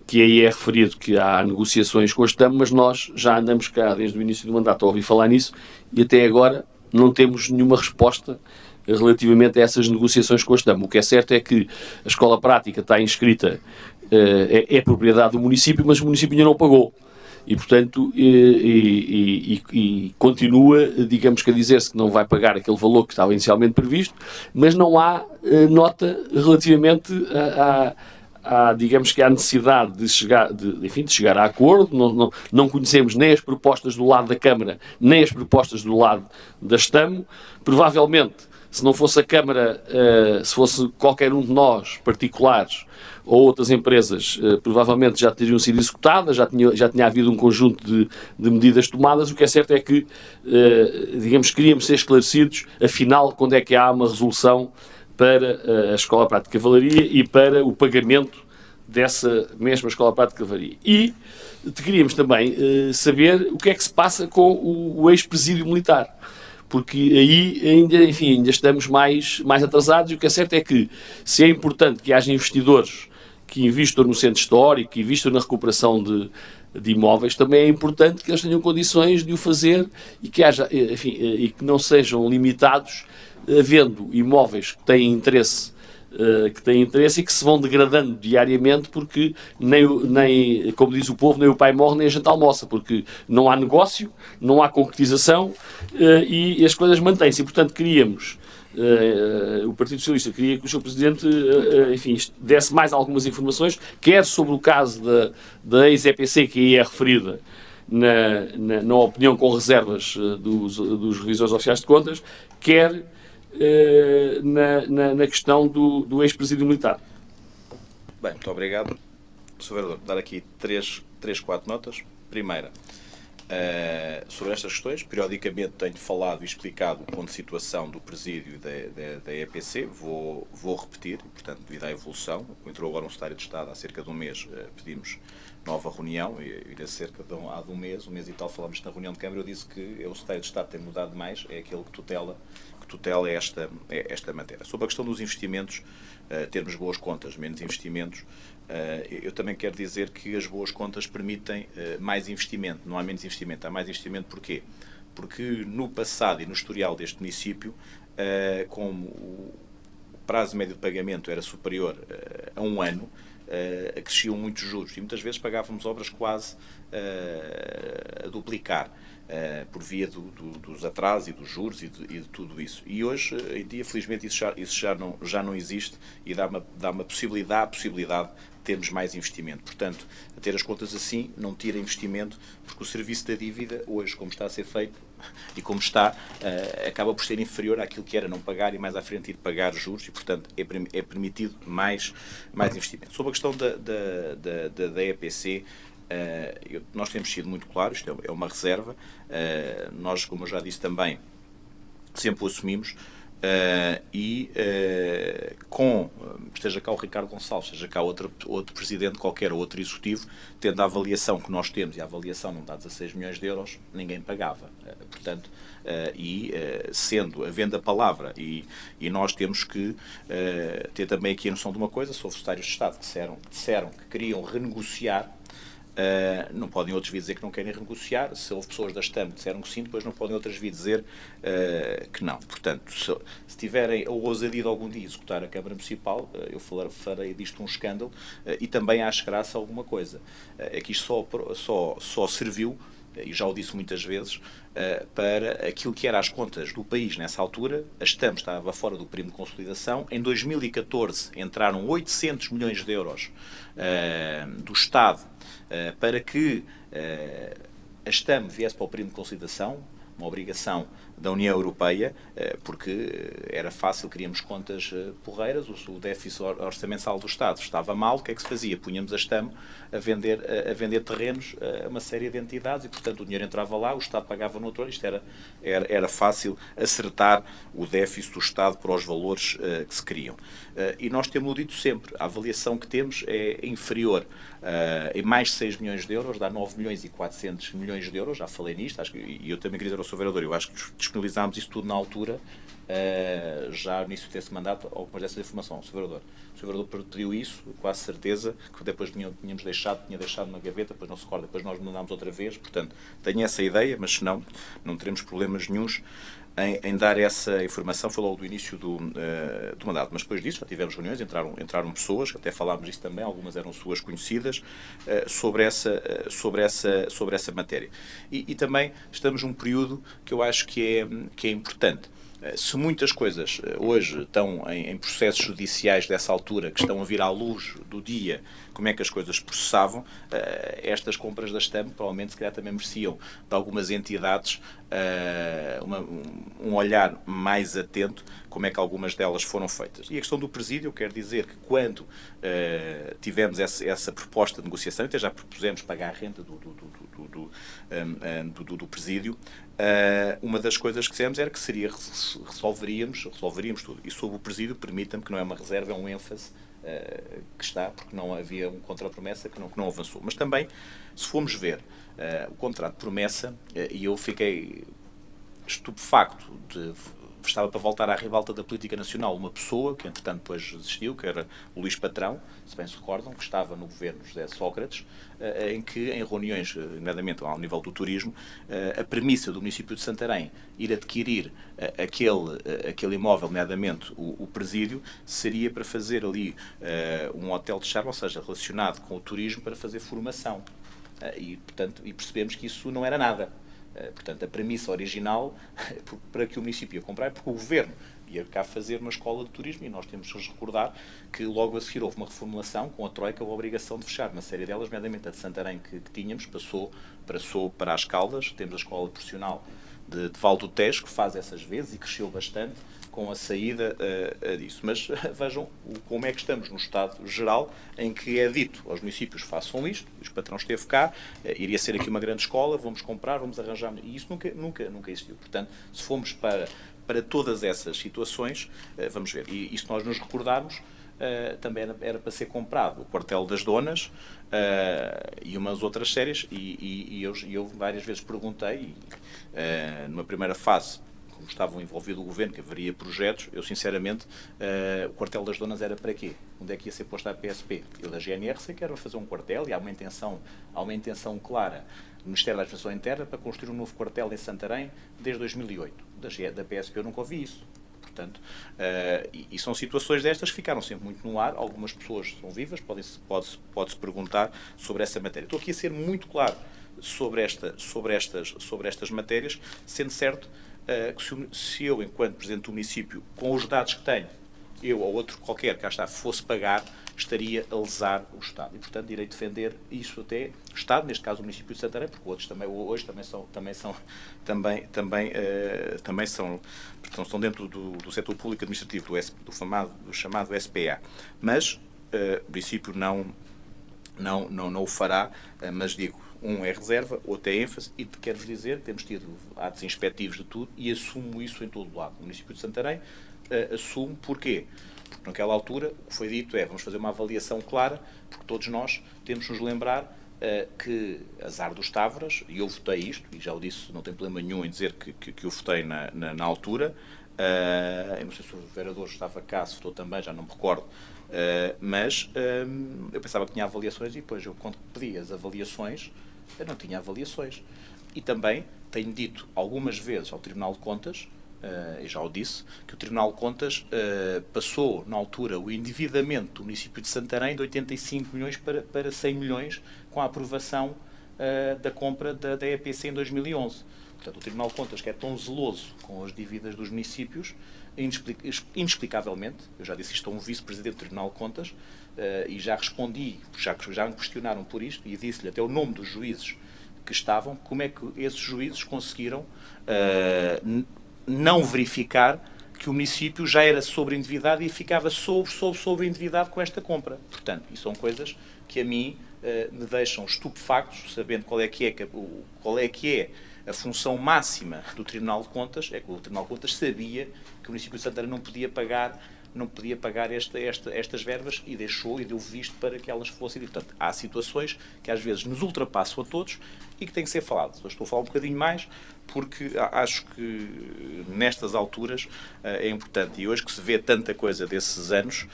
que aí é referido que há negociações com a STAM, mas nós já andamos cá desde o início do mandato a ouvir falar nisso e até agora não temos nenhuma resposta relativamente a essas negociações com a STAM. O que é certo é que a escola prática está inscrita, é propriedade do município, mas o município ainda não pagou. E, portanto, continua, digamos que a dizer-se que não vai pagar aquele valor que estava inicialmente previsto, mas não há nota relativamente digamos que há necessidade de chegar a acordo. Não conhecemos nem as propostas do lado da Câmara, nem as propostas do lado da STAM. Provavelmente, se não fosse a Câmara, se fosse qualquer um de nós, particulares, ou outras empresas, provavelmente já teriam sido executadas, já tinha havido um conjunto de medidas tomadas. O que é certo é que, digamos, queríamos ser esclarecidos, afinal, quando é que há uma resolução para a Escola Prática de Cavalaria e para o pagamento dessa mesma Escola Prática de Cavalaria. E queríamos também saber o que é que se passa com o ex-presídio militar, porque aí ainda estamos mais atrasados, e o que é certo é que, se é importante que haja investidores que investam no centro histórico, que investam na recuperação de imóveis, também é importante que eles tenham condições de o fazer e que haja, enfim, e que não sejam limitados, havendo imóveis que têm interesse e que se vão degradando diariamente, porque nem, como diz o povo, nem o pai morre nem a gente almoça, porque não há negócio, não há concretização e as coisas mantêm-se. E, portanto, queríamos, o Partido Socialista queria que o Sr. Presidente, enfim, desse mais algumas informações, quer sobre o caso da ex-EPC, que aí é referida na opinião com reservas dos revisores oficiais de contas, quer na questão do ex-presídio militar. Bem, muito obrigado. Sr. Vereador, dar aqui 4 notas. Primeira, sobre estas questões, periodicamente tenho falado e explicado o ponto de situação do presídio da EPC, vou repetir, portanto, devido à evolução, entrou agora um secretário de Estado há cerca de um mês, pedimos nova reunião, e há cerca de um mês e tal, falamos na reunião de Câmara, eu disse que o secretário de Estado tem mudado mais, é aquele que tutela esta matéria. Sobre a questão dos investimentos, termos boas contas, menos investimentos, eu também quero dizer que as boas contas permitem mais investimento, não há menos investimento, há mais investimento porquê? Porque no passado e no historial deste município, como o prazo médio de pagamento era superior a um ano, cresciam muitos juros e muitas vezes pagávamos obras quase a duplicar. Por via dos atrasos e dos juros e de tudo isso. E hoje em dia, felizmente, isso já não existe e dá uma possibilidade de termos mais investimento. Portanto, a ter as contas assim, não tira investimento, porque o serviço da dívida, hoje, como está a ser feito e como está, acaba por ser inferior àquilo que era não pagar e mais à frente ir pagar juros e, portanto, é permitido mais investimento. Sobre a questão da EPC, nós temos sido muito claros, isto é uma reserva, nós, como eu já disse também, sempre o assumimos, esteja cá o Ricardo Gonçalves, esteja cá outro presidente qualquer, ou outro executivo, tendo a avaliação que nós temos, e a avaliação não dá 16 milhões de euros, ninguém pagava. Portanto, havendo a palavra, e nós temos que ter também aqui a noção de uma coisa, se houve secretários de Estado que disseram que queriam renegociar, não podem outros vir dizer que não querem renegociar. Se houve pessoas da STAM que disseram que sim, depois não podem outras vir dizer que não. Portanto, se tiverem a ousadia de algum dia executar a Câmara Municipal, eu farei disto um escândalo e também acho graça a alguma coisa. É que isto só serviu, e já o disse muitas vezes, para aquilo que era as contas do país nessa altura. A STAM estava fora do perímetro de consolidação. Em 2014 entraram 800 milhões de euros do Estado para que a STAM viesse para o perímetro de consolidação, uma obrigação da União Europeia, porque era fácil, queríamos contas porreiras, o déficit orçamental do Estado estava mal, o que é que se fazia? Punhamos a STAM a vender terrenos a uma série de entidades e, portanto, o dinheiro entrava lá, o Estado pagava no outro, isto era fácil acertar o déficit do Estado para os valores que se queriam. E nós temos dito sempre, a avaliação que temos é inferior em mais de 6 milhões de euros, dá 9 milhões e 400 milhões de euros, já falei nisto, e eu também queria dizer ao Sr. Vereador, eu acho que disponibilizámos isso tudo na altura, já no início desse mandato, algumas dessas informações. O Sr. Vereador pediu isso, quase certeza, que depois tinha deixado numa gaveta, depois não se recorda, depois nós mandámos outra vez, portanto, tenho essa ideia, mas senão não teremos problemas nenhuns em dar essa informação. Foi logo do início do mandato, mas depois disso já tivemos reuniões, entraram pessoas, até falámos disso também, algumas eram suas conhecidas, sobre essa matéria. E também estamos num período que eu acho que é importante. Se muitas coisas hoje estão em processos judiciais dessa altura, que estão a vir à luz do dia, como é que as coisas processavam, estas compras da STAM provavelmente se calhar também mereciam de algumas entidades um olhar mais atento como é que algumas delas foram feitas. E a questão do presídio, eu quero dizer que quando tivemos essa proposta de negociação, até já propusemos pagar a renda do presídio, uma das coisas que dissemos era que resolveríamos tudo. E sobre o presídio, permita-me que não é uma reserva, é um ênfase que está, porque não havia um contrato de promessa que não avançou. Mas também, se formos ver o contrato de promessa, e eu fiquei estupefacto estava para voltar à ribalta da política nacional uma pessoa, que entretanto depois desistiu, que era o Luís Patrão, se bem se recordam, que estava no governo José Sócrates, em que, em reuniões, nomeadamente ao nível do turismo, a premissa do município de Santarém ir adquirir aquele imóvel, nomeadamente o presídio, seria para fazer ali um hotel de charme, ou seja, relacionado com o turismo, para fazer formação. E percebemos que isso não era nada. Portanto, a premissa original para que o município ia comprar é porque o Governo ia cá fazer uma escola de turismo, e nós temos que nos recordar que logo a seguir houve uma reformulação com a Troika, a obrigação de fechar uma série delas, nomeadamente a de Santarém que tínhamos, passou para as Caldas. Temos a escola profissional de Val do Tejo, que faz essas vezes e cresceu bastante com a saída disso. Mas vejam como é que estamos no Estado geral, em que é dito aos municípios: façam isto, o patrão esteve cá, iria ser aqui uma grande escola, vamos comprar, vamos arranjar, e isso nunca existiu. Portanto, se formos para todas essas situações, vamos ver, e se nós nos recordarmos, também era para ser comprado o Quartel das Donas e umas outras séries, e eu várias vezes perguntei, numa primeira fase, como estavam envolvido o Governo, que haveria projetos, eu sinceramente, o Quartel das Donas era para quê? Onde é que ia ser posta a PSP? Eu da GNR sei que era fazer um quartel, e há uma intenção clara do Ministério da Administração Interna para construir um novo quartel em Santarém desde 2008. Da PSP eu nunca ouvi isso. Portanto, e são situações destas que ficaram sempre muito no ar. Algumas pessoas são vivas, pode-se perguntar sobre essa matéria. Estou aqui a ser muito claro sobre estas matérias, sendo certo que se eu, enquanto Presidente do município, com os dados que tenho, eu ou outro qualquer que cá está, fosse pagar, estaria a lesar o Estado. E, portanto, irei defender isso até o Estado, neste caso o município de Santarém, porque outros também, hoje também estão dentro do setor público administrativo, do chamado SPA. Mas o município não o fará, mas digo, um é reserva, outro é ênfase, e quero-vos dizer que temos tido atos inspectivos de tudo, e assumo isso em todo o lado. O município de Santarém assumo. Porquê? Porque naquela altura o que foi dito vamos fazer uma avaliação clara, porque todos nós temos de nos lembrar que, azar dos Távoras, e eu votei isto, e já o disse, não tem problema nenhum em dizer que eu votei na altura, eu não sei se o vereador estava cá, se votou também, já não me recordo, mas eu pensava que tinha avaliações, e depois eu, quando pedi as avaliações, eu não tinha avaliações. E também tenho dito algumas vezes ao Tribunal de Contas, e já o disse, que o Tribunal de Contas passou, na altura, o endividamento do município de Santarém de 85 milhões para 100 milhões com a aprovação da compra da EPC em 2011. Portanto, o Tribunal de Contas, que é tão zeloso com as dívidas dos municípios, inexplicavelmente, eu já disse isto a um vice-presidente do Tribunal de Contas, e já respondi, já me questionaram por isto, e disse-lhe até o nome dos juízes que estavam, como é que esses juízes conseguiram não verificar que o município já era sobreendividado e ficava sobreendividado com esta compra. Portanto, e são coisas que a mim me deixam estupefactos, sabendo qual é que é a função máxima do Tribunal de Contas. É que o Tribunal de Contas sabia que o município de Santarém não podia pagar estas verbas, e deu visto para que elas fossem. Portanto, há situações que às vezes nos ultrapassam a todos e que têm que ser faladas. Eu estou a falar um bocadinho mais porque acho que nestas alturas é importante, e hoje que se vê tanta coisa desses anos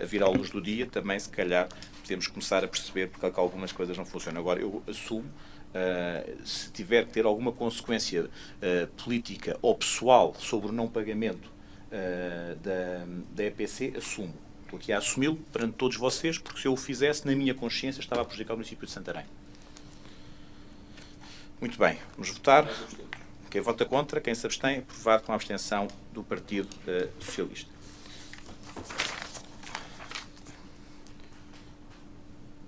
a vir à luz do dia, também se calhar podemos começar a perceber porque é que algumas coisas não funcionam. Agora, eu assumo, se tiver que ter alguma consequência política ou pessoal sobre o não pagamento da EPC, assumo. Estou aqui a assumi-lo perante todos vocês, porque se eu o fizesse, na minha consciência, estava a prejudicar o município de Santarém. Muito bem, vamos votar. Quem vota contra, quem se abstém, aprovado com a abstenção do Partido Socialista.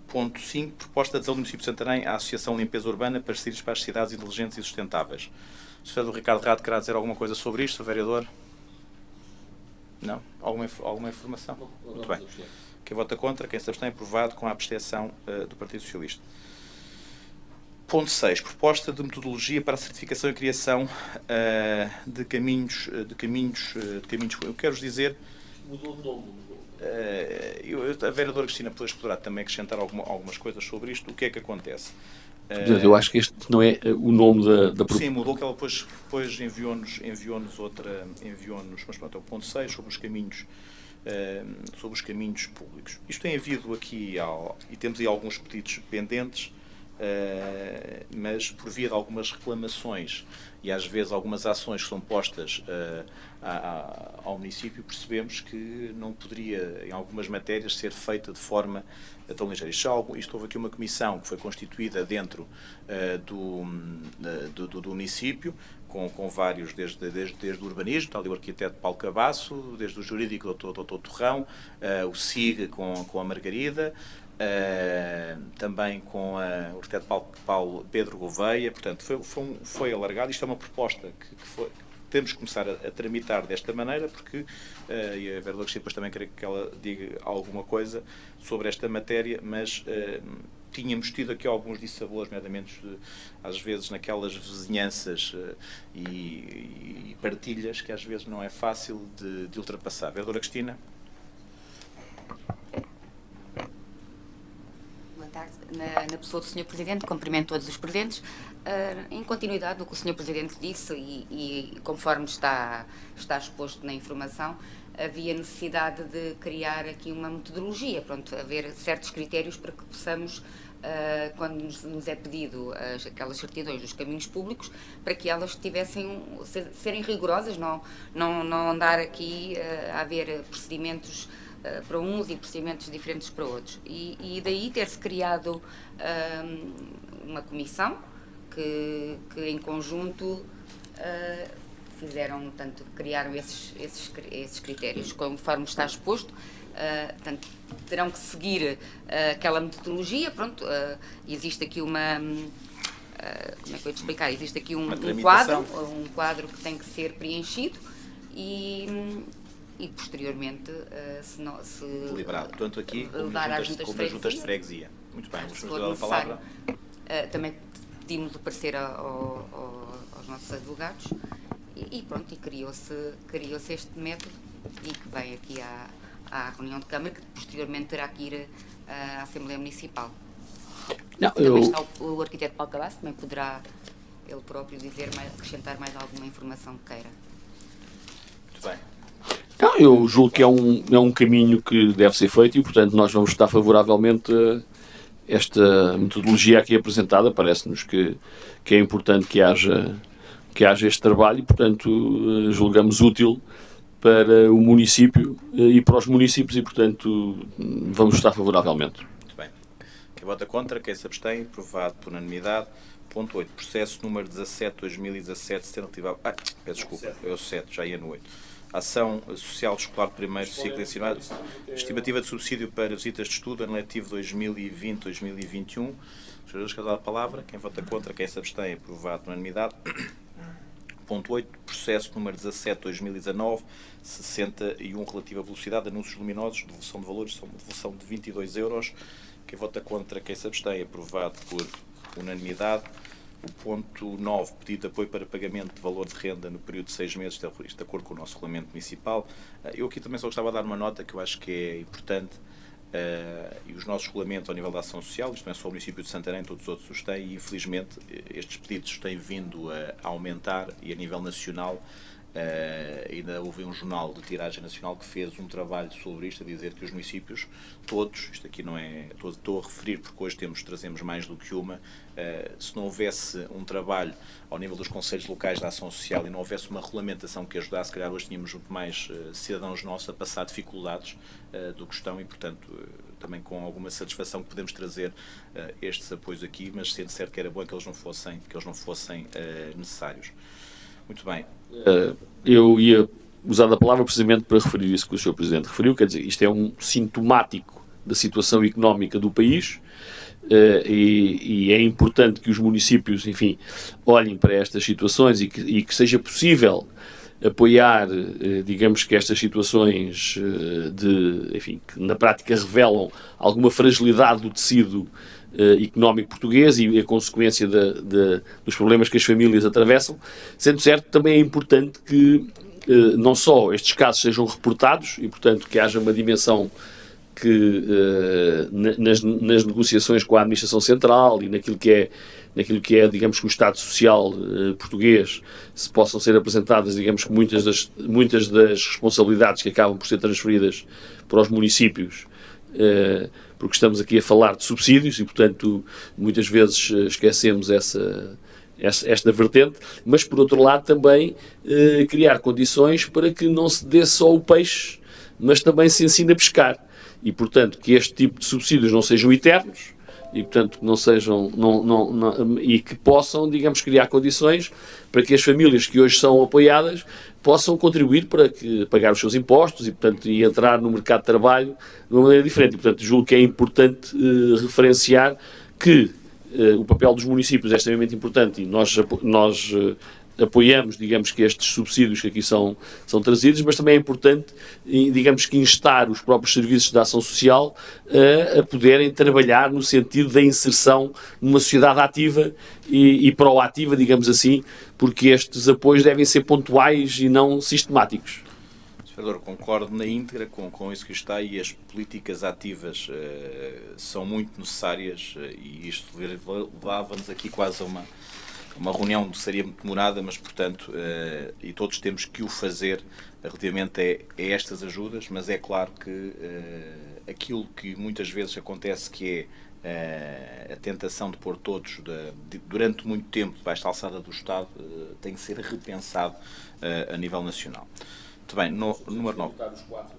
Ponto 5. Proposta de adesão do município de Santarém à Associação Limpeza Urbana, parcerias para as cidades inteligentes e sustentáveis. O Sr. Ricardo Rato querá dizer alguma coisa sobre isto, vereador? Não? Alguma informação? Muito bem. Quem vota contra, quem se abstém, aprovado com a abstenção do Partido Socialista. Ponto 6. Proposta de metodologia para a certificação e criação de caminhos. Eu quero-vos dizer. Mudou de nome. A vereadora Cristina poderá também acrescentar algumas coisas sobre isto. O que é que acontece? Eu acho que este não é o nome da Sim, mudou, que ela depois enviou-nos outra. Mas pronto, é o ponto 6 sobre os caminhos públicos. Isto tem havido aqui, e temos aí alguns pedidos pendentes. mas por via de algumas reclamações e às vezes algumas ações que são postas ao município, percebemos que não poderia, em algumas matérias, ser feita de forma tão ligeira. Isto houve aqui uma comissão que foi constituída dentro do município, com vários, desde o urbanismo, está ali o arquiteto Paulo Cabasso, desde o jurídico o Dr. Torrão, o SIG com a Margarida, também com o arquiteto Pedro Gouveia. Portanto, foi alargado. Isto é uma proposta que temos que começar a tramitar desta maneira, porque, e a Vera Lourdes depois também queria que ela diga alguma coisa sobre esta matéria, mas tínhamos tido aqui alguns dissabores, nomeadamente às vezes naquelas vizinhanças e partilhas que às vezes não é fácil de ultrapassar. Vereadora Cristina. Boa tarde. Na pessoa do Sr. Presidente, cumprimento todos os presentes. Em continuidade do que o Sr. Presidente disse e conforme está exposto na informação, havia necessidade de criar aqui uma metodologia, pronto, haver certos critérios para que possamos, quando nos é pedido aquelas certidões dos caminhos públicos, para que elas serem rigorosas, não andar aqui a haver procedimentos para uns e procedimentos diferentes para outros. E daí ter-se criado uma comissão que em conjunto criaram esses critérios, conforme está exposto. Portanto, terão que seguir aquela metodologia. Pronto, existe aqui uma... como é que eu ia te explicar? Existe aqui um quadro que tem que ser preenchido e posteriormente, se deliberado. Portanto, aqui, como nas juntas de freguesia. Muito bem, vamos dar a palavra. Também pedimos o parecer aos nossos advogados e pronto, e criou-se este método e que vem aqui à reunião de Câmara, que posteriormente terá que ir à Assembleia Municipal. Também está o arquiteto Paulo Cabasso, também poderá ele próprio acrescentar mais alguma informação que queira. Muito bem. Não, eu julgo que é um caminho que deve ser feito e, portanto, nós vamos estar favoravelmente a esta metodologia aqui apresentada. Parece-nos que é importante que haja este trabalho e, portanto, julgamos útil para o município e para os municípios e, portanto, vamos estar favoravelmente. Muito bem. Quem vota contra, quem se abstém, aprovado por unanimidade. Ponto 8. Processo número 17/2017, peço desculpa, é o 7, já ia no 8. Ação Social Escolar de primeiro ciclo de ensino. Estimativa de subsídio para visitas de estudo, ano letivo 2020-2021. Os senhores querem dar a palavra. Quem vota contra, quem se abstém, aprovado por unanimidade. Ponto 8. Processo número 17/2019, 61, relativo à velocidade, anúncios luminosos, devolução de valores, devolução de 22 euros. Quem vota contra, quem se abstém, aprovado por unanimidade. O ponto 9, pedido de apoio para pagamento de valor de renda no período de 6 meses, isto de acordo com o nosso regulamento municipal. Eu aqui também só gostava de dar uma nota que eu acho que é importante, e os nossos regulamentos ao nível da ação social, isto não é só o município de Santarém, todos os outros os têm, e infelizmente estes pedidos têm vindo a aumentar, e a nível nacional, ainda houve um jornal de tiragem nacional que fez um trabalho sobre isto, a dizer que os municípios, todos, isto aqui não é, estou a referir porque hoje trazemos mais do que uma, se não houvesse um trabalho ao nível dos conselhos locais da ação social e não houvesse uma regulamentação que ajudasse, se calhar hoje tínhamos muito mais cidadãos nossos a passar dificuldades do que estão e, portanto, também com alguma satisfação que podemos trazer estes apoios aqui, mas sendo certo que era bom que eles não fossem necessários. Muito bem. Eu ia usar a palavra precisamente para referir isso que o Sr. Presidente referiu, quer dizer, isto é um sintomático da situação económica do país e é importante que os municípios, enfim, olhem para estas situações e que seja possível apoiar, digamos que estas situações enfim, que na prática revelam alguma fragilidade do tecido económico português e a consequência dos problemas que as famílias atravessam, sendo certo também é importante que não só estes casos sejam reportados e, portanto, que haja uma dimensão que nas negociações com a administração central e naquilo que é, digamos, que o Estado Social português se possam ser apresentadas, digamos, que muitas das responsabilidades que acabam por ser transferidas para os municípios porque estamos aqui a falar de subsídios e, portanto, muitas vezes esquecemos esta vertente, mas, por outro lado, também criar condições para que não se dê só o peixe, mas também se ensine a pescar. E, portanto, que este tipo de subsídios não sejam eternos, e, portanto, não sejam, e que possam, digamos, criar condições para que as famílias que hoje são apoiadas possam contribuir para pagar os seus impostos e, portanto, e entrar no mercado de trabalho de uma maneira diferente. E, portanto, julgo que é importante referenciar que o papel dos municípios é extremamente importante e nós apoiamos, digamos, que estes subsídios que aqui são trazidos, mas também é importante, digamos, que instar os próprios serviços de ação social a poderem trabalhar no sentido da inserção numa sociedade ativa e proativa, digamos assim, porque estes apoios devem ser pontuais e não sistemáticos. Senador, concordo na íntegra com isso que está, e as políticas ativas são muito necessárias, e isto levava-nos aqui quase a uma reunião que seria muito demorada, mas, portanto, e todos temos que o fazer relativamente a estas ajudas, mas é claro que aquilo que muitas vezes acontece, que é a tentação de pôr todos durante muito tempo debaixo da alçada do Estado, tem que ser repensado a nível nacional. Muito bem, número 9.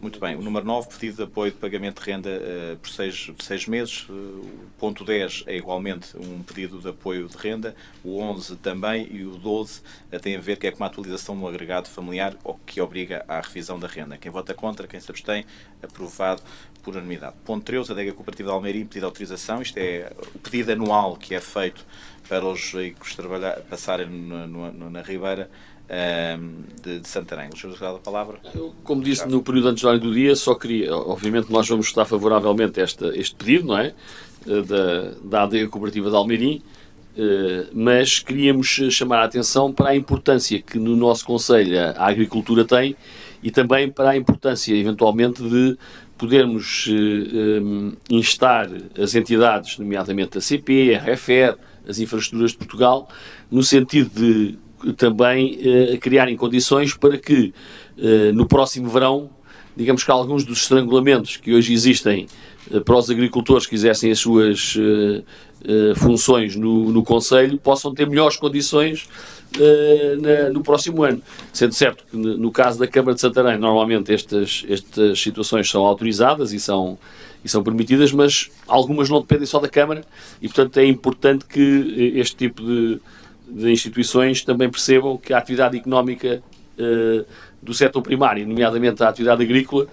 Muito bem, o número 9, pedido de apoio de pagamento de renda por 6 meses. O ponto 10 é igualmente um pedido de apoio de renda. O 11 também, e o 12 tem a ver com uma atualização no agregado familiar, que obriga à revisão da renda. Quem vota contra, quem se abstém, aprovado por unanimidade. Ponto 13, a Adega Cooperativa de Almeirim, pedido de autorização. Isto é o pedido anual que é feito para os veículos passarem na Ribeira de Santarém. O senhor a palavra? Como disse no período antes da ordem do dia, só queria, obviamente nós vamos votar favoravelmente este pedido, não é? Da Adega Cooperativa de Almeirim, mas queríamos chamar a atenção para a importância que no nosso Conselho a agricultura tem e também para a importância, eventualmente, de podermos instar as entidades, nomeadamente a CP, a RFR, as infraestruturas de Portugal, no sentido de também criarem condições para que no próximo verão, digamos que alguns dos estrangulamentos que hoje existem para os agricultores que exercem as suas funções no Conselho possam ter melhores condições no próximo ano. Sendo certo que no caso da Câmara de Santarém, normalmente estas situações são autorizadas e são permitidas, mas algumas não dependem só da Câmara e, portanto, é importante que este tipo de instituições também percebam que a atividade económica do setor primário, nomeadamente a atividade agrícola,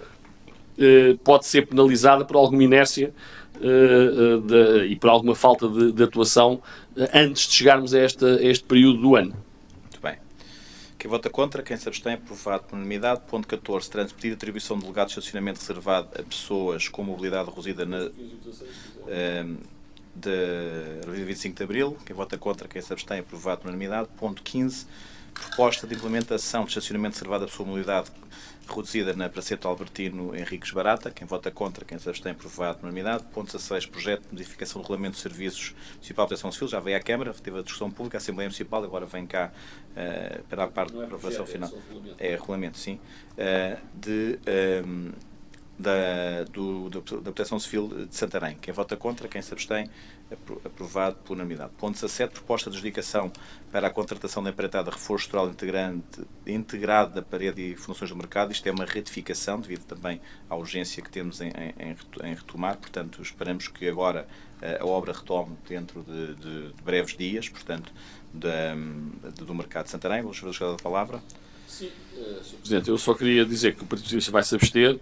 pode ser penalizada por alguma inércia e por alguma falta de atuação antes de chegarmos a este período do ano. Muito bem. Quem vota contra, quem se abstém, aprovado por unanimidade. Ponto 14, transpedir atribuição de delegado de estacionamento reservado a pessoas com mobilidade reduzida de 25 de Abril. Quem vota contra, quem se abstém, aprovado por unanimidade. Ponto 15, proposta de implementação de estacionamento reservado a pessoa com mobilidade reduzida na Praceta Albertino Henriques Barata. Quem vota contra, quem se abstém, aprovado por unanimidade. Ponto 16, projeto de modificação do Regulamento de Serviços Municipal de Proteção Civil. Já veio à Câmara, teve a discussão pública, a Assembleia Municipal, agora vem cá para a parte de aprovação final. É regulamento, sim. Da Proteção Civil de Santarém. Quem vota contra, quem se abstém, aprovado por unanimidade. Ponto 17, proposta de adjudicação para a contratação da empreitada reforço estrutural integrado da parede e funções do mercado. Isto é uma retificação, devido também à urgência que temos em retomar. Portanto, esperamos que agora a obra retome dentro de breves dias, portanto, do mercado de Santarém. Vou chegar a palavra. Sim, Sr. Presidente, eu só queria dizer que o Partido Socialista vai se abster.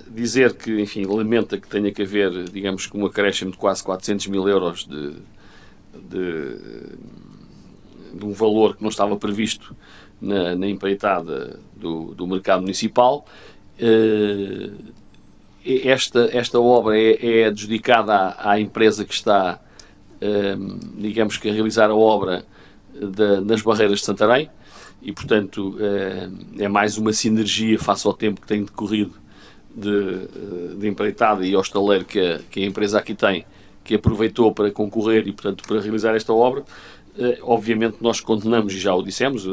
Dizer que, enfim, lamenta que tenha que haver, digamos, um acréscimo de quase 400 mil euros de um valor que não estava previsto na empreitada do mercado municipal. Esta obra é adjudicada à empresa que está, digamos que a realizar a obra nas barreiras de Santarém e, portanto, é mais uma sinergia face ao tempo que tem decorrido de empreitada e ao estaleiro que a empresa aqui tem, que aproveitou para concorrer e, portanto, para realizar esta obra. Obviamente nós condenamos, e já o dissemos,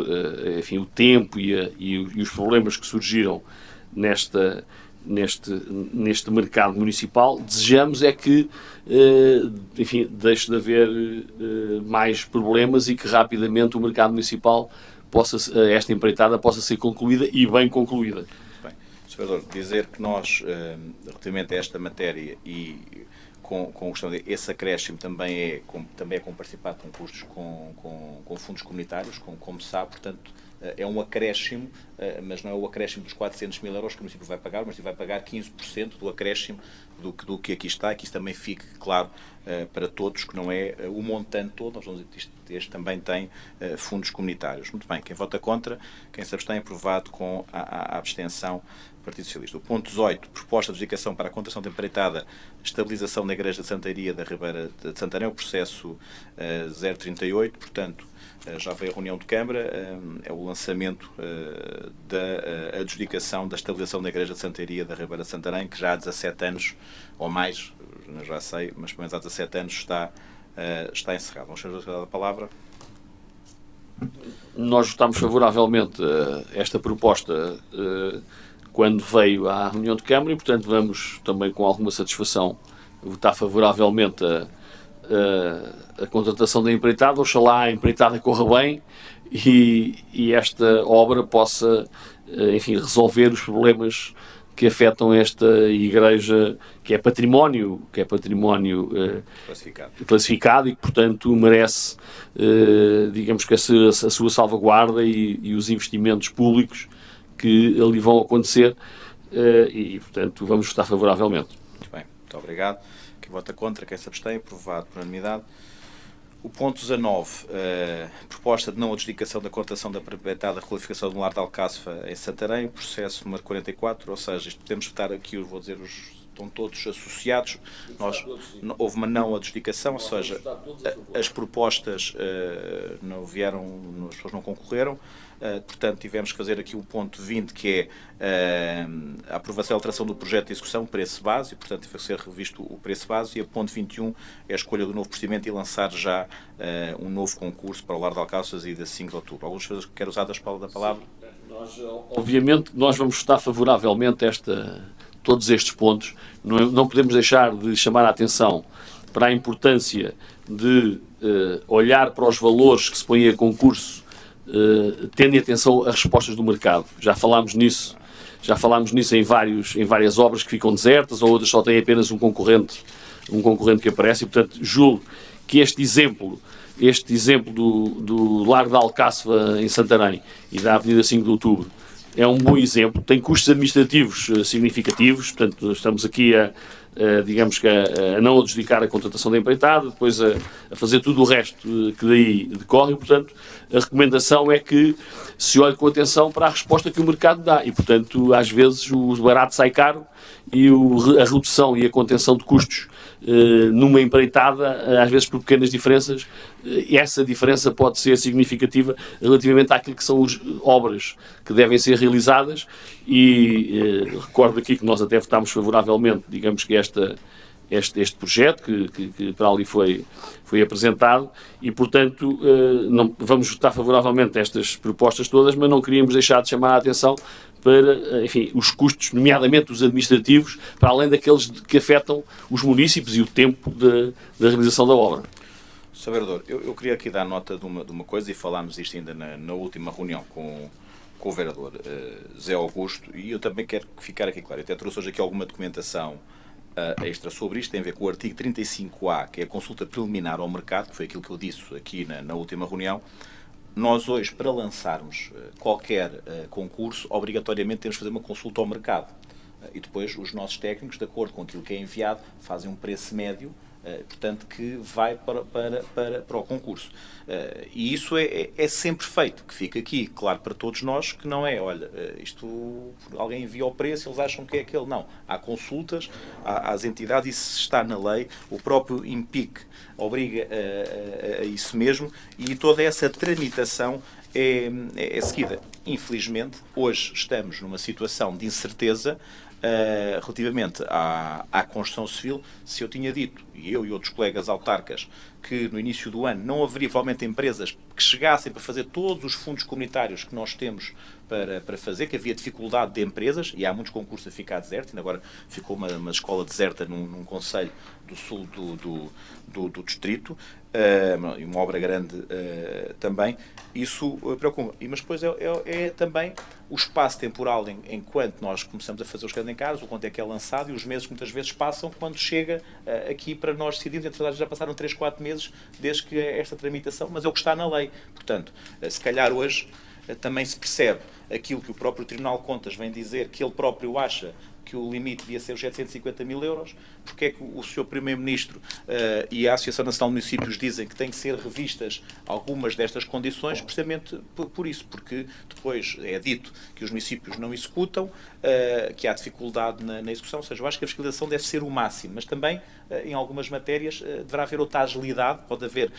enfim, o tempo e os problemas que surgiram neste mercado municipal. Desejamos é que, enfim, deixe de haver mais problemas e que rapidamente o mercado municipal esta empreitada possa ser concluída e bem concluída. Bem, Sr. Vereador, dizer que nós, relativamente a esta matéria e com questão esse acréscimo também é como participar de concursos com fundos comunitários, como se sabe, portanto, é um acréscimo, mas não é o acréscimo dos 400 mil euros que o município vai pagar, mas vai pagar 15% do acréscimo do que aqui está, que isso também fique claro para todos, que não é o montante todo, nós vamos dizer que este também tem fundos comunitários. Muito bem, quem vota contra, quem se abstém, aprovado com a abstenção do Partido Socialista. O ponto 18, proposta de adjudicação para a contratação de empreitada, estabilização na Igreja de Santaria da Ribeira de Santarém, o processo 038, portanto, já veio a reunião de Câmara, é o lançamento da adjudicação da estabilização da Igreja de Santaria da Ribeira de Santarém, que já há 17 anos, ou mais, já sei, mas pelo menos há 17 anos está encerrado. Vamos fazer a palavra. Nós votámos favoravelmente a esta proposta quando veio à reunião de Câmara e, portanto, vamos também com alguma satisfação votar favoravelmente a contratação da empreitada. Oxalá a empreitada corra bem e esta obra possa, enfim, resolver os problemas que afetam esta igreja, que é património classificado e que, portanto, merece, digamos que a sua salvaguarda e os investimentos públicos que ali vão acontecer e, portanto, vamos votar favoravelmente. Muito bem, muito obrigado. Quem vota contra, quem se abstém, aprovado por unanimidade. O ponto 19, proposta de não adjudicação da contratação da proprietada requalificação de um lar de Alcáçova em Santarém, processo número 44, ou seja, isto podemos votar aqui, eu vou dizer, estão todos associados. Houve uma não adjudicação, ou seja, as propostas não vieram, as pessoas não concorreram. Portanto, tivemos que fazer aqui o ponto 20, que é a aprovação e alteração do projeto de execução, preço base, e, portanto, teve que ser revisto o preço base, e a ponto 21 é a escolha do novo procedimento e lançar já um novo concurso para o Lar de Alcáçovas e de 5 de outubro. Alguns que querem usar da palavra? Obviamente, nós vamos votar favoravelmente todos estes pontos. Não podemos deixar de chamar a atenção para a importância de olhar para os valores que se põem a concurso, tendo em atenção as respostas do mercado. Já falámos nisso em várias obras que ficam desertas, ou outras só têm apenas um concorrente que aparece, e, portanto, julgo que este exemplo do Lar de Alcáçova em Santarém e da Avenida 5 de Outubro é um bom exemplo. Tem custos administrativos significativos, portanto, estamos aqui digamos que a não adjudicar a contratação da empreitada, depois a fazer tudo o resto que daí decorre, e, portanto, a recomendação é que se olhe com atenção para a resposta que o mercado dá, e, portanto, às vezes o barato sai caro e a redução e a contenção de custos numa empreitada, às vezes por pequenas diferenças, essa diferença pode ser significativa relativamente àquilo que são as obras que devem ser realizadas, e recordo aqui que nós até votámos favoravelmente, digamos que este projeto que para ali foi apresentado, e, portanto, vamos votar favoravelmente a estas propostas todas, mas não queríamos deixar de chamar a atenção para, enfim, os custos, nomeadamente os administrativos, para além daqueles que afetam os municípios e o tempo da realização da obra. Sr. Vereador, eu queria aqui dar nota de uma coisa, e falámos isto ainda na última reunião com o vereador Zé Augusto, e eu também quero ficar aqui claro. Eu até trouxe hoje aqui alguma documentação extra sobre isto, tem a ver com o artigo 35A, que é a consulta preliminar ao mercado, que foi aquilo que eu disse aqui na última reunião. Nós hoje, para lançarmos qualquer concurso, obrigatoriamente temos de fazer uma consulta ao mercado. E depois os nossos técnicos, de acordo com aquilo que é enviado, fazem um preço médio, portanto, que vai para o concurso. E isso é sempre feito, que fica aqui, claro, para todos nós, que não é, olha, alguém envia o preço, eles acham que é aquele. Não, há consultas às entidades, isso está na lei, o próprio IMPIC obriga a isso mesmo, e toda essa tramitação é seguida. Infelizmente, hoje estamos numa situação de incerteza relativamente à construção civil. Se eu tinha dito e eu e outros colegas autarcas, que no início do ano não haveria provavelmente empresas que chegassem para fazer todos os fundos comunitários que nós temos para fazer, que havia dificuldade de empresas, e há muitos concursos a ficar desertos, ainda agora ficou uma escola deserta num concelho do sul do distrito, e uma obra grande também. Isso preocupa. Mas depois é também o espaço temporal enquanto nós começamos a fazer os casos, o quanto é que é lançado, e os meses muitas vezes passam quando chega aqui para nós decidirmos. Entre verdade, já passaram 3, 4 meses desde que esta tramitação, mas é o que está na lei. Portanto, se calhar hoje também se percebe aquilo que o próprio Tribunal de Contas vem dizer, que ele próprio acha que o limite devia ser os 750 mil euros, porque é que o Sr. Primeiro-Ministro e a Associação Nacional de Municípios dizem que têm que ser revistas algumas destas condições, precisamente por isso, porque depois é dito que os municípios não executam, que há dificuldade na execução, ou seja, eu acho que a fiscalização deve ser o máximo, mas também em algumas matérias deverá haver outra agilidade, pode haver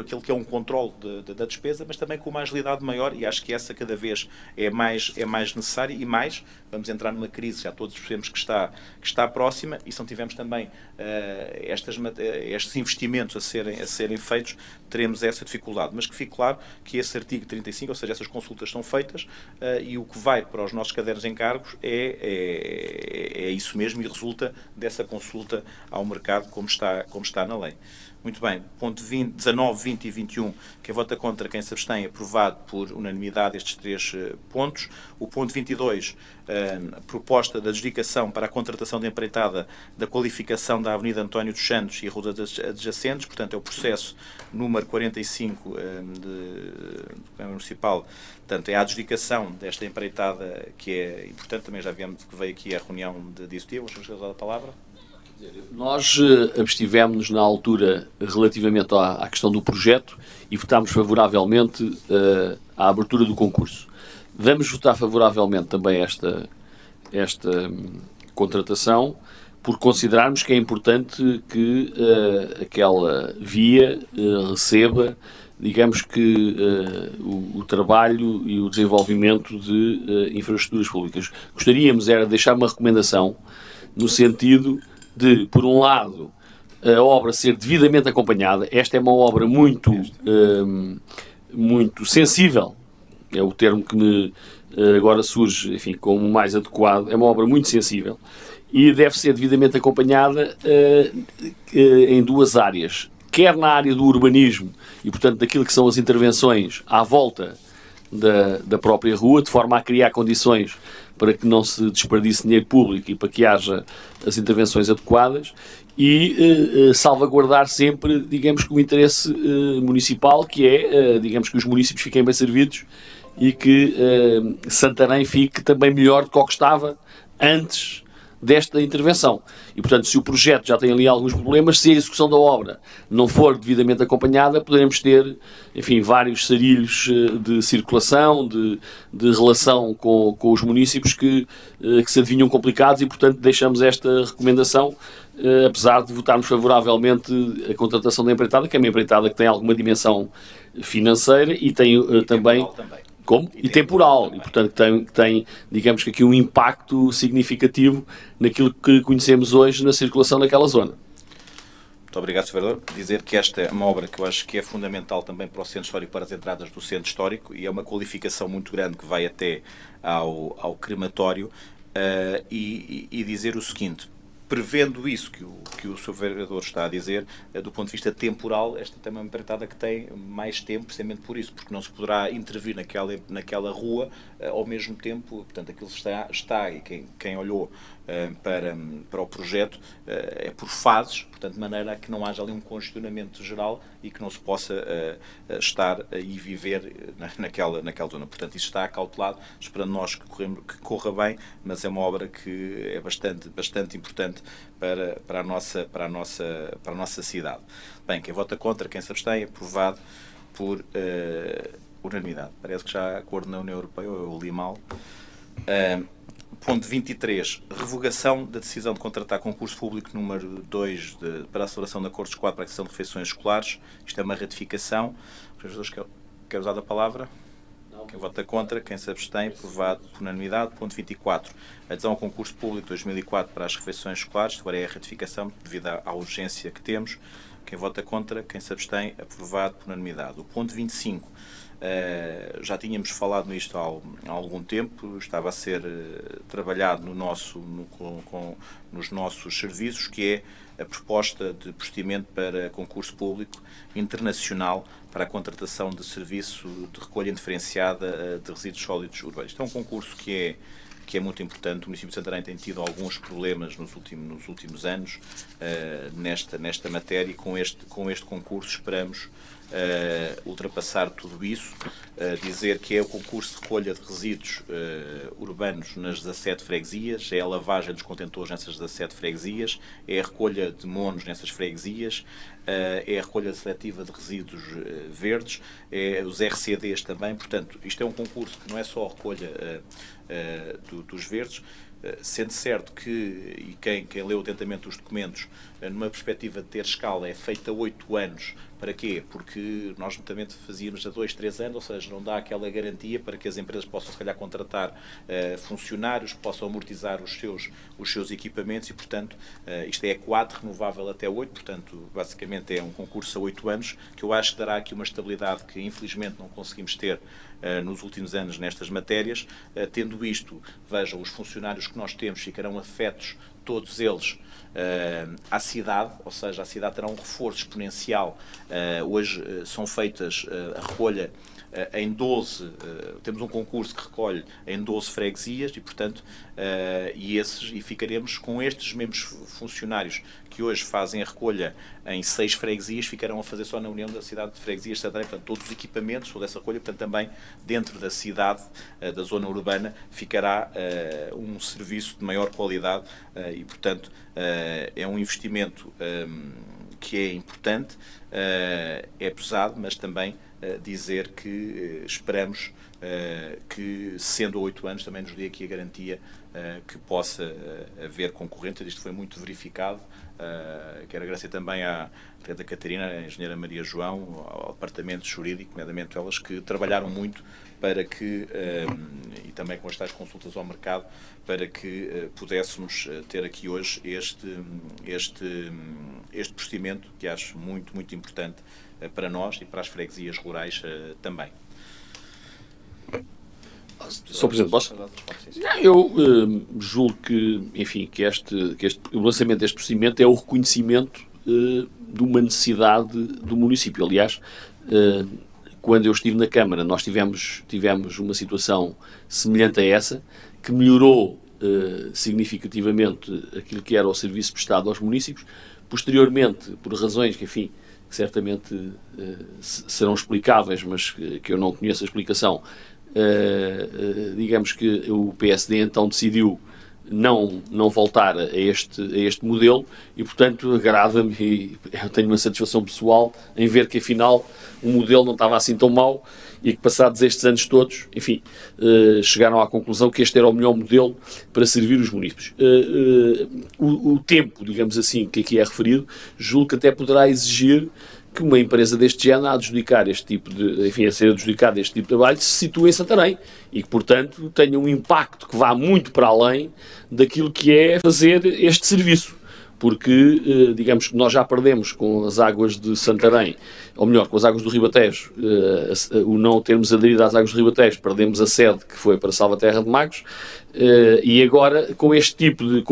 aquilo que é um controle da despesa, mas também com uma agilidade maior, e acho que essa cada vez é mais necessária, e mais, vamos entrar numa crise, já todos percebemos que está próxima, e se não tivermos também estes investimentos a serem feitos, teremos essa dificuldade. Mas que fique claro que esse artigo 35, ou seja, essas consultas são feitas, e o que vai para os nossos cadernos de encargos é isso mesmo, e resulta dessa consulta ao mercado, como está na lei. Muito bem, ponto 19, 20 e 21, quem vota contra, quem se abstém, aprovado por unanimidade estes 3 pontos. O ponto 22, proposta da adjudicação para a contratação de empreitada da qualificação da Avenida António dos Santos e ruas adjacentes, portanto é o processo número 45 do Câmara Municipal, portanto é a adjudicação desta empreitada que é importante, também já vimos que veio aqui a reunião de executivo, vamos usar a palavra. Nós abstivemos-nos na altura relativamente à questão do projeto e votámos favoravelmente à abertura do concurso. Vamos votar favoravelmente também esta contratação, por considerarmos que é importante que aquela via receba, digamos que, o trabalho e o desenvolvimento de infraestruturas públicas. Gostaríamos era de deixar uma recomendação no sentido de, por um lado, a obra ser devidamente acompanhada. Esta é uma obra muito sensível, é o termo que me agora surge, enfim, como mais adequado. É uma obra muito sensível e deve ser devidamente acompanhada em 2 áreas, quer na área do urbanismo e, portanto, daquilo que são as intervenções à volta da própria rua, de forma a criar condições para que não se desperdice dinheiro público e para que haja as intervenções adequadas, e salvaguardar sempre, digamos, que o interesse municipal, que é, digamos, que os municípios fiquem bem servidos e que Santarém fique também melhor do que o que estava antes desta intervenção. E, portanto, se o projeto já tem ali alguns problemas, se a execução da obra não for devidamente acompanhada, poderemos ter, enfim, vários sarilhos de circulação, de relação com os municípios que se adivinham complicados, e, portanto, deixamos esta recomendação, apesar de votarmos favoravelmente a contratação da empreitada, que é uma empreitada que tem alguma dimensão financeira e tem também... Como? E temporal, e portanto que tem, digamos que aqui um impacto significativo naquilo que conhecemos hoje na circulação naquela zona. Muito obrigado, Sr. Vereador. Dizer que esta é uma obra que eu acho que é fundamental também para o Centro Histórico, para as entradas do Centro Histórico, e é uma qualificação muito grande que vai até ao crematório, e dizer o seguinte: prevendo isso que o Sr. Vereador está a dizer, do ponto de vista temporal, esta também é uma empreitada que tem mais tempo, precisamente por isso, porque não se poderá intervir naquela rua ao mesmo tempo. Portanto, aquilo está e quem olhou para o projeto é por fases, portanto, de maneira a que não haja ali um congestionamento geral e que não se possa estar e viver naquela zona. Portanto, isso está acautelado, esperando nós que corra bem, mas é uma obra que é bastante importante para a nossa cidade. Bem, quem vota contra, quem se abstém, é aprovado por unanimidade. Parece que já há acordo na União Europeia, ou eu li mal. Ponto 23. Revogação da decisão de contratar concurso público número 2 para a celebração de acordos quadro para a aquisição de refeições escolares. Isto é uma ratificação. Os senhores querem usar a palavra? Não, Quem vota contra, quem se abstém, aprovado por unanimidade. Ponto 24. Adesão ao concurso público 2004 para as refeições escolares. Agora é a ratificação devido à urgência que temos. Quem vota contra, quem se abstém, aprovado por unanimidade. O ponto 25. Já tínhamos falado nisto há algum tempo, estava a ser trabalhado nos nossos serviços, que é a proposta de procedimento para concurso público internacional para a contratação de serviço de recolha indiferenciada de resíduos sólidos urbanos. Isto é um concurso que é muito importante. O município de Santarém tem tido alguns problemas nos últimos anos nesta matéria, e com este concurso esperamos ultrapassar tudo isso, dizer que é o concurso de recolha de resíduos urbanos nas 17 freguesias, é a lavagem dos contentores nessas 17 freguesias, é a recolha de monos nessas freguesias, é a recolha seletiva de resíduos verdes, é os RCDs também. Portanto, isto é um concurso que não é só a recolha dos verdes, sendo certo que, e quem leu atentamente os documentos, numa perspectiva de ter escala, é feita 8 anos. Para quê? Porque nós notamente fazíamos a 2, 3 anos, ou seja, não dá aquela garantia para que as empresas possam, se calhar, contratar funcionários, possam amortizar os seus equipamentos e, portanto, isto é quadro renovável até 8, portanto, basicamente é um concurso a 8 anos, que eu acho que dará aqui uma estabilidade que, infelizmente, não conseguimos ter nos últimos anos nestas matérias. Tendo isto, vejam, os funcionários que nós temos ficarão afetos, todos eles, à cidade, ou seja, a cidade terá um reforço exponencial. Hoje são feitas a recolha em 12, temos um concurso que recolhe em 12 freguesias e, portanto, e ficaremos com estes mesmos funcionários que hoje fazem a recolha em 6 freguesias, ficarão a fazer só na União da Cidade de Freguesias de Santarém. Portanto, todos os equipamentos, toda essa recolha, portanto, também dentro da cidade, da zona urbana, ficará um serviço de maior qualidade e, portanto, é um investimento que é importante, é pesado, mas também dizer que esperamos que, sendo a 8 anos, também nos dê aqui a garantia que possa haver concorrente. Isto foi muito verificado. Quero agradecer também à Rita Catarina, à engenheira Maria João, ao departamento jurídico, nomeadamente elas que trabalharam muito para que, e também com as tais consultas ao mercado, para que pudéssemos ter aqui hoje este procedimento, que acho muito, muito importante para nós e para as freguesias rurais também. Sr. Presidente, posso? Eu julgo que, enfim, que o lançamento deste procedimento é o reconhecimento de uma necessidade do município. Aliás, quando eu estive na Câmara, nós tivemos uma situação semelhante a essa, que melhorou significativamente aquilo que era o serviço prestado aos municípios. Posteriormente, por razões que, enfim, que certamente serão explicáveis, mas que eu não conheço a explicação, digamos que o PSD então decidiu não voltar a este modelo e, portanto, agrada-me e eu tenho uma satisfação pessoal em ver que, afinal, o modelo não estava assim tão mau e que, passados estes anos todos, enfim, chegaram à conclusão que este era o melhor modelo para servir os municípios. O tempo, digamos assim, que aqui é referido, julgo que até poderá exigir que uma empresa deste género a adjudicar a ser adjudicada este tipo de trabalho se situa em Santarém e que, portanto, tenha um impacto que vá muito para além daquilo que é fazer este serviço. Porque, digamos que nós já perdemos com as águas de Santarém, ou melhor, com as águas do Ribatejo, o não termos aderido às águas do Ribatejo, perdemos a sede que foi para Salvaterra de Magos, e agora, com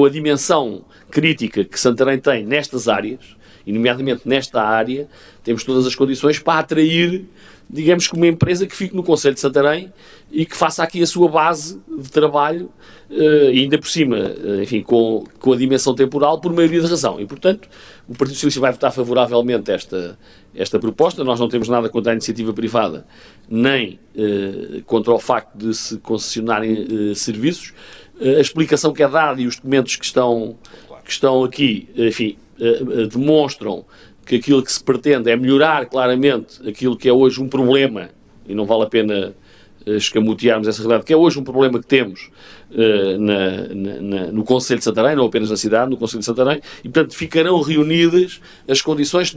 a dimensão crítica que Santarém tem nestas áreas, e nomeadamente nesta área, temos todas as condições para atrair, digamos que uma empresa que fique no Concelho de Santarém e que faça aqui a sua base de trabalho, e ainda por cima, enfim, com a dimensão temporal, por maioria de razão. E, portanto, o Partido Socialista vai votar favoravelmente esta proposta. Nós não temos nada contra a iniciativa privada, nem contra o facto de se concessionarem serviços. A explicação que é dada e os documentos que estão aqui, enfim, demonstram que aquilo que se pretende é melhorar claramente aquilo que é hoje um problema, e não vale a pena escamotearmos essa realidade, que é hoje um problema que temos no Conselho de Santarém, não apenas na cidade, no Conselho de Santarém, e portanto ficarão reunidas as condições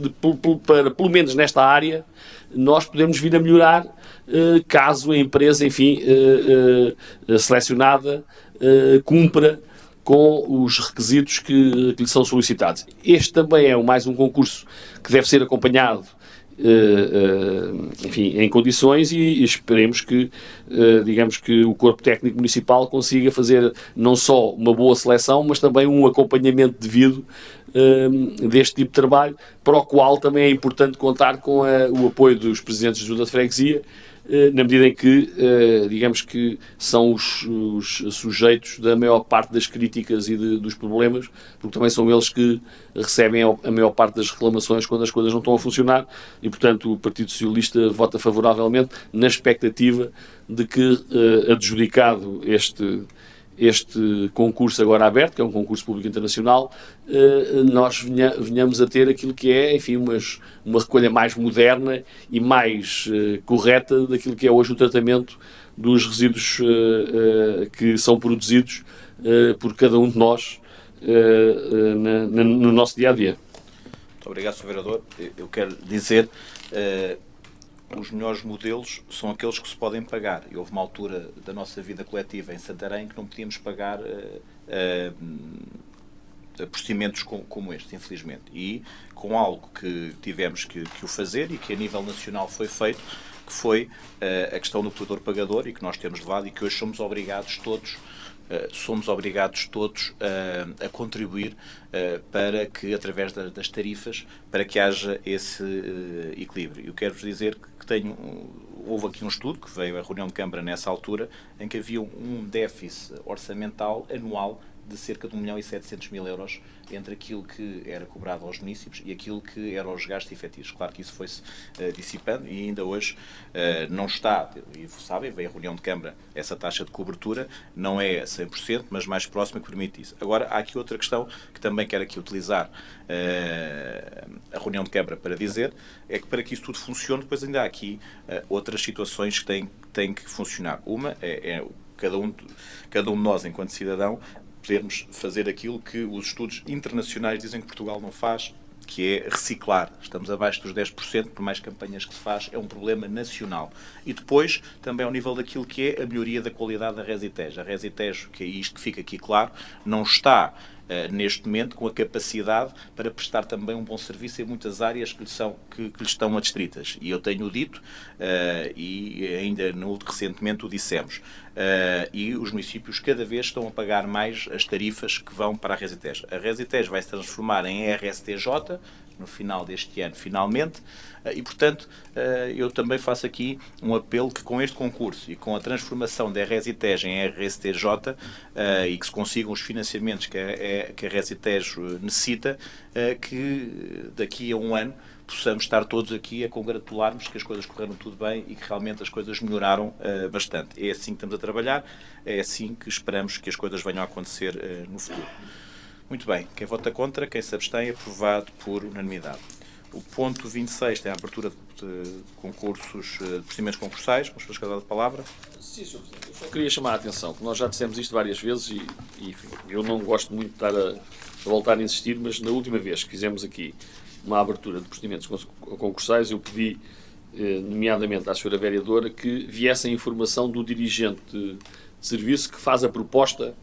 para, pelo menos nesta área, nós podermos vir a melhorar caso a empresa, enfim, selecionada, cumpra com os requisitos que lhe são solicitados. Este também é mais um concurso que deve ser acompanhado, enfim, em condições, e esperemos que, digamos que o Corpo Técnico Municipal consiga fazer não só uma boa seleção, mas também um acompanhamento devido deste tipo de trabalho, para o qual também é importante contar com o apoio dos presidentes de junta de freguesia, na medida em que, digamos que são os sujeitos da maior parte das críticas e dos problemas, porque também são eles que recebem a maior parte das reclamações quando as coisas não estão a funcionar, e portanto o Partido Socialista vota favoravelmente na expectativa de que, adjudicado este concurso agora aberto, que é um concurso público internacional, nós venhamos a ter aquilo que é, enfim, uma recolha mais moderna e mais correta daquilo que é hoje o tratamento dos resíduos que são produzidos por cada um de nós no nosso dia-a-dia. Muito obrigado, Sr. Vereador. Eu quero dizer, os melhores modelos são aqueles que se podem pagar. E houve uma altura da nossa vida coletiva em Santarém que não podíamos pagar procedimentos como este, infelizmente. E com algo que tivemos que o fazer e que a nível nacional foi feito, que foi a questão do produtor-pagador, e que nós temos levado e que hoje somos obrigados todos a contribuir para que, através das tarifas, para que haja esse equilíbrio. Eu quero-vos dizer que houve aqui um estudo, que veio à reunião de Câmara nessa altura, em que havia um déficit orçamental anual de cerca de 1.700.000 euros entre aquilo que era cobrado aos municípios e aquilo que eram os gastos efetivos. Claro que isso foi-se dissipando e ainda hoje não está, e sabem, veio a reunião de Câmara, essa taxa de cobertura não é 100%, mas mais próxima, que permite isso. Agora, há aqui outra questão que também quero aqui utilizar a reunião de Câmara para dizer, é que para que isso tudo funcione, depois ainda há aqui outras situações que têm que funcionar. Uma é cada um de nós, enquanto cidadão, podermos fazer aquilo que os estudos internacionais dizem que Portugal não faz, que é reciclar. Estamos abaixo dos 10%, por mais campanhas que se faz, é um problema nacional. E depois, também ao nível daquilo que é a melhoria da qualidade da Resitejo. A Resitejo, que é isto que fica aqui claro, não está neste momento com a capacidade para prestar também um bom serviço em muitas áreas que lhe estão adstritas. E eu tenho dito, e ainda recentemente o dissemos, e os municípios cada vez estão a pagar mais as tarifas que vão para a Resitejo. A Resitejo vai se transformar em RSTJ no final deste ano, finalmente, e portanto eu também faço aqui um apelo que com este concurso e com a transformação da Resitejo em RSTJ e que se consigam os financiamentos que a Resitejo necessita, que daqui a um ano possamos estar todos aqui a congratularmos que as coisas correram tudo bem e que realmente as coisas melhoraram bastante. É assim que estamos a trabalhar, é assim que esperamos que as coisas venham a acontecer no futuro. Muito bem, quem vota contra, quem se abstém, aprovado por unanimidade. O ponto 26 tem a abertura de concursos, de procedimentos concursais. Vamos fazer a palavra. Sim, Sr. Presidente. Eu só queria chamar a atenção, que nós já dissemos isto várias vezes e enfim, eu não gosto muito de estar a voltar a insistir, mas na última vez que fizemos aqui uma abertura de procedimentos concursais, eu pedi, nomeadamente à Sra. Vereadora, que viesse a informação do dirigente de serviço que faz a proposta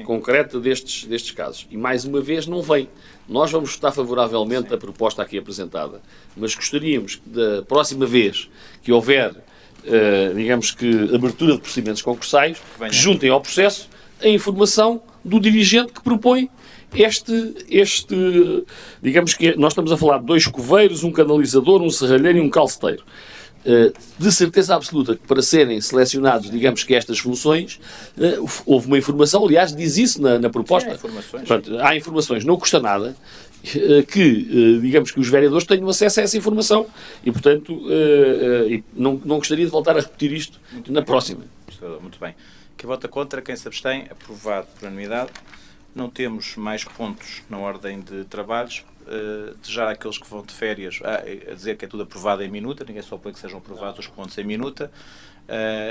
concreta destes casos. E mais uma vez não vem. Nós vamos votar favoravelmente a proposta aqui apresentada, mas gostaríamos que da próxima vez que houver, digamos que, abertura de procedimentos concursais, que juntem ao processo a informação do dirigente que propõe digamos que nós estamos a falar de 2 coveiros, um canalizador, um serralheiro e um calceteiro. De certeza absoluta que para serem selecionados, digamos que estas funções, houve uma informação, aliás, diz isso na proposta. Sim, informações. Portanto, há informações, não custa nada que, digamos que os vereadores tenham acesso a essa informação e, portanto, não gostaria de voltar a repetir isto na próxima. Muito bem. Quem vota contra, quem se abstém, aprovado por unanimidade. Não temos mais pontos na ordem de trabalhos. Desejar àqueles que vão de férias a dizer que é tudo aprovado em minuta, ninguém só põe que sejam aprovados os pontos em minuta.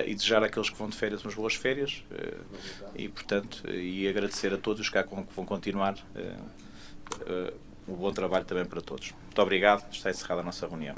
e desejar àqueles que vão de férias umas boas férias e, portanto, e agradecer a todos que vão continuar um bom trabalho também para todos. Muito obrigado. Está encerrada a nossa reunião.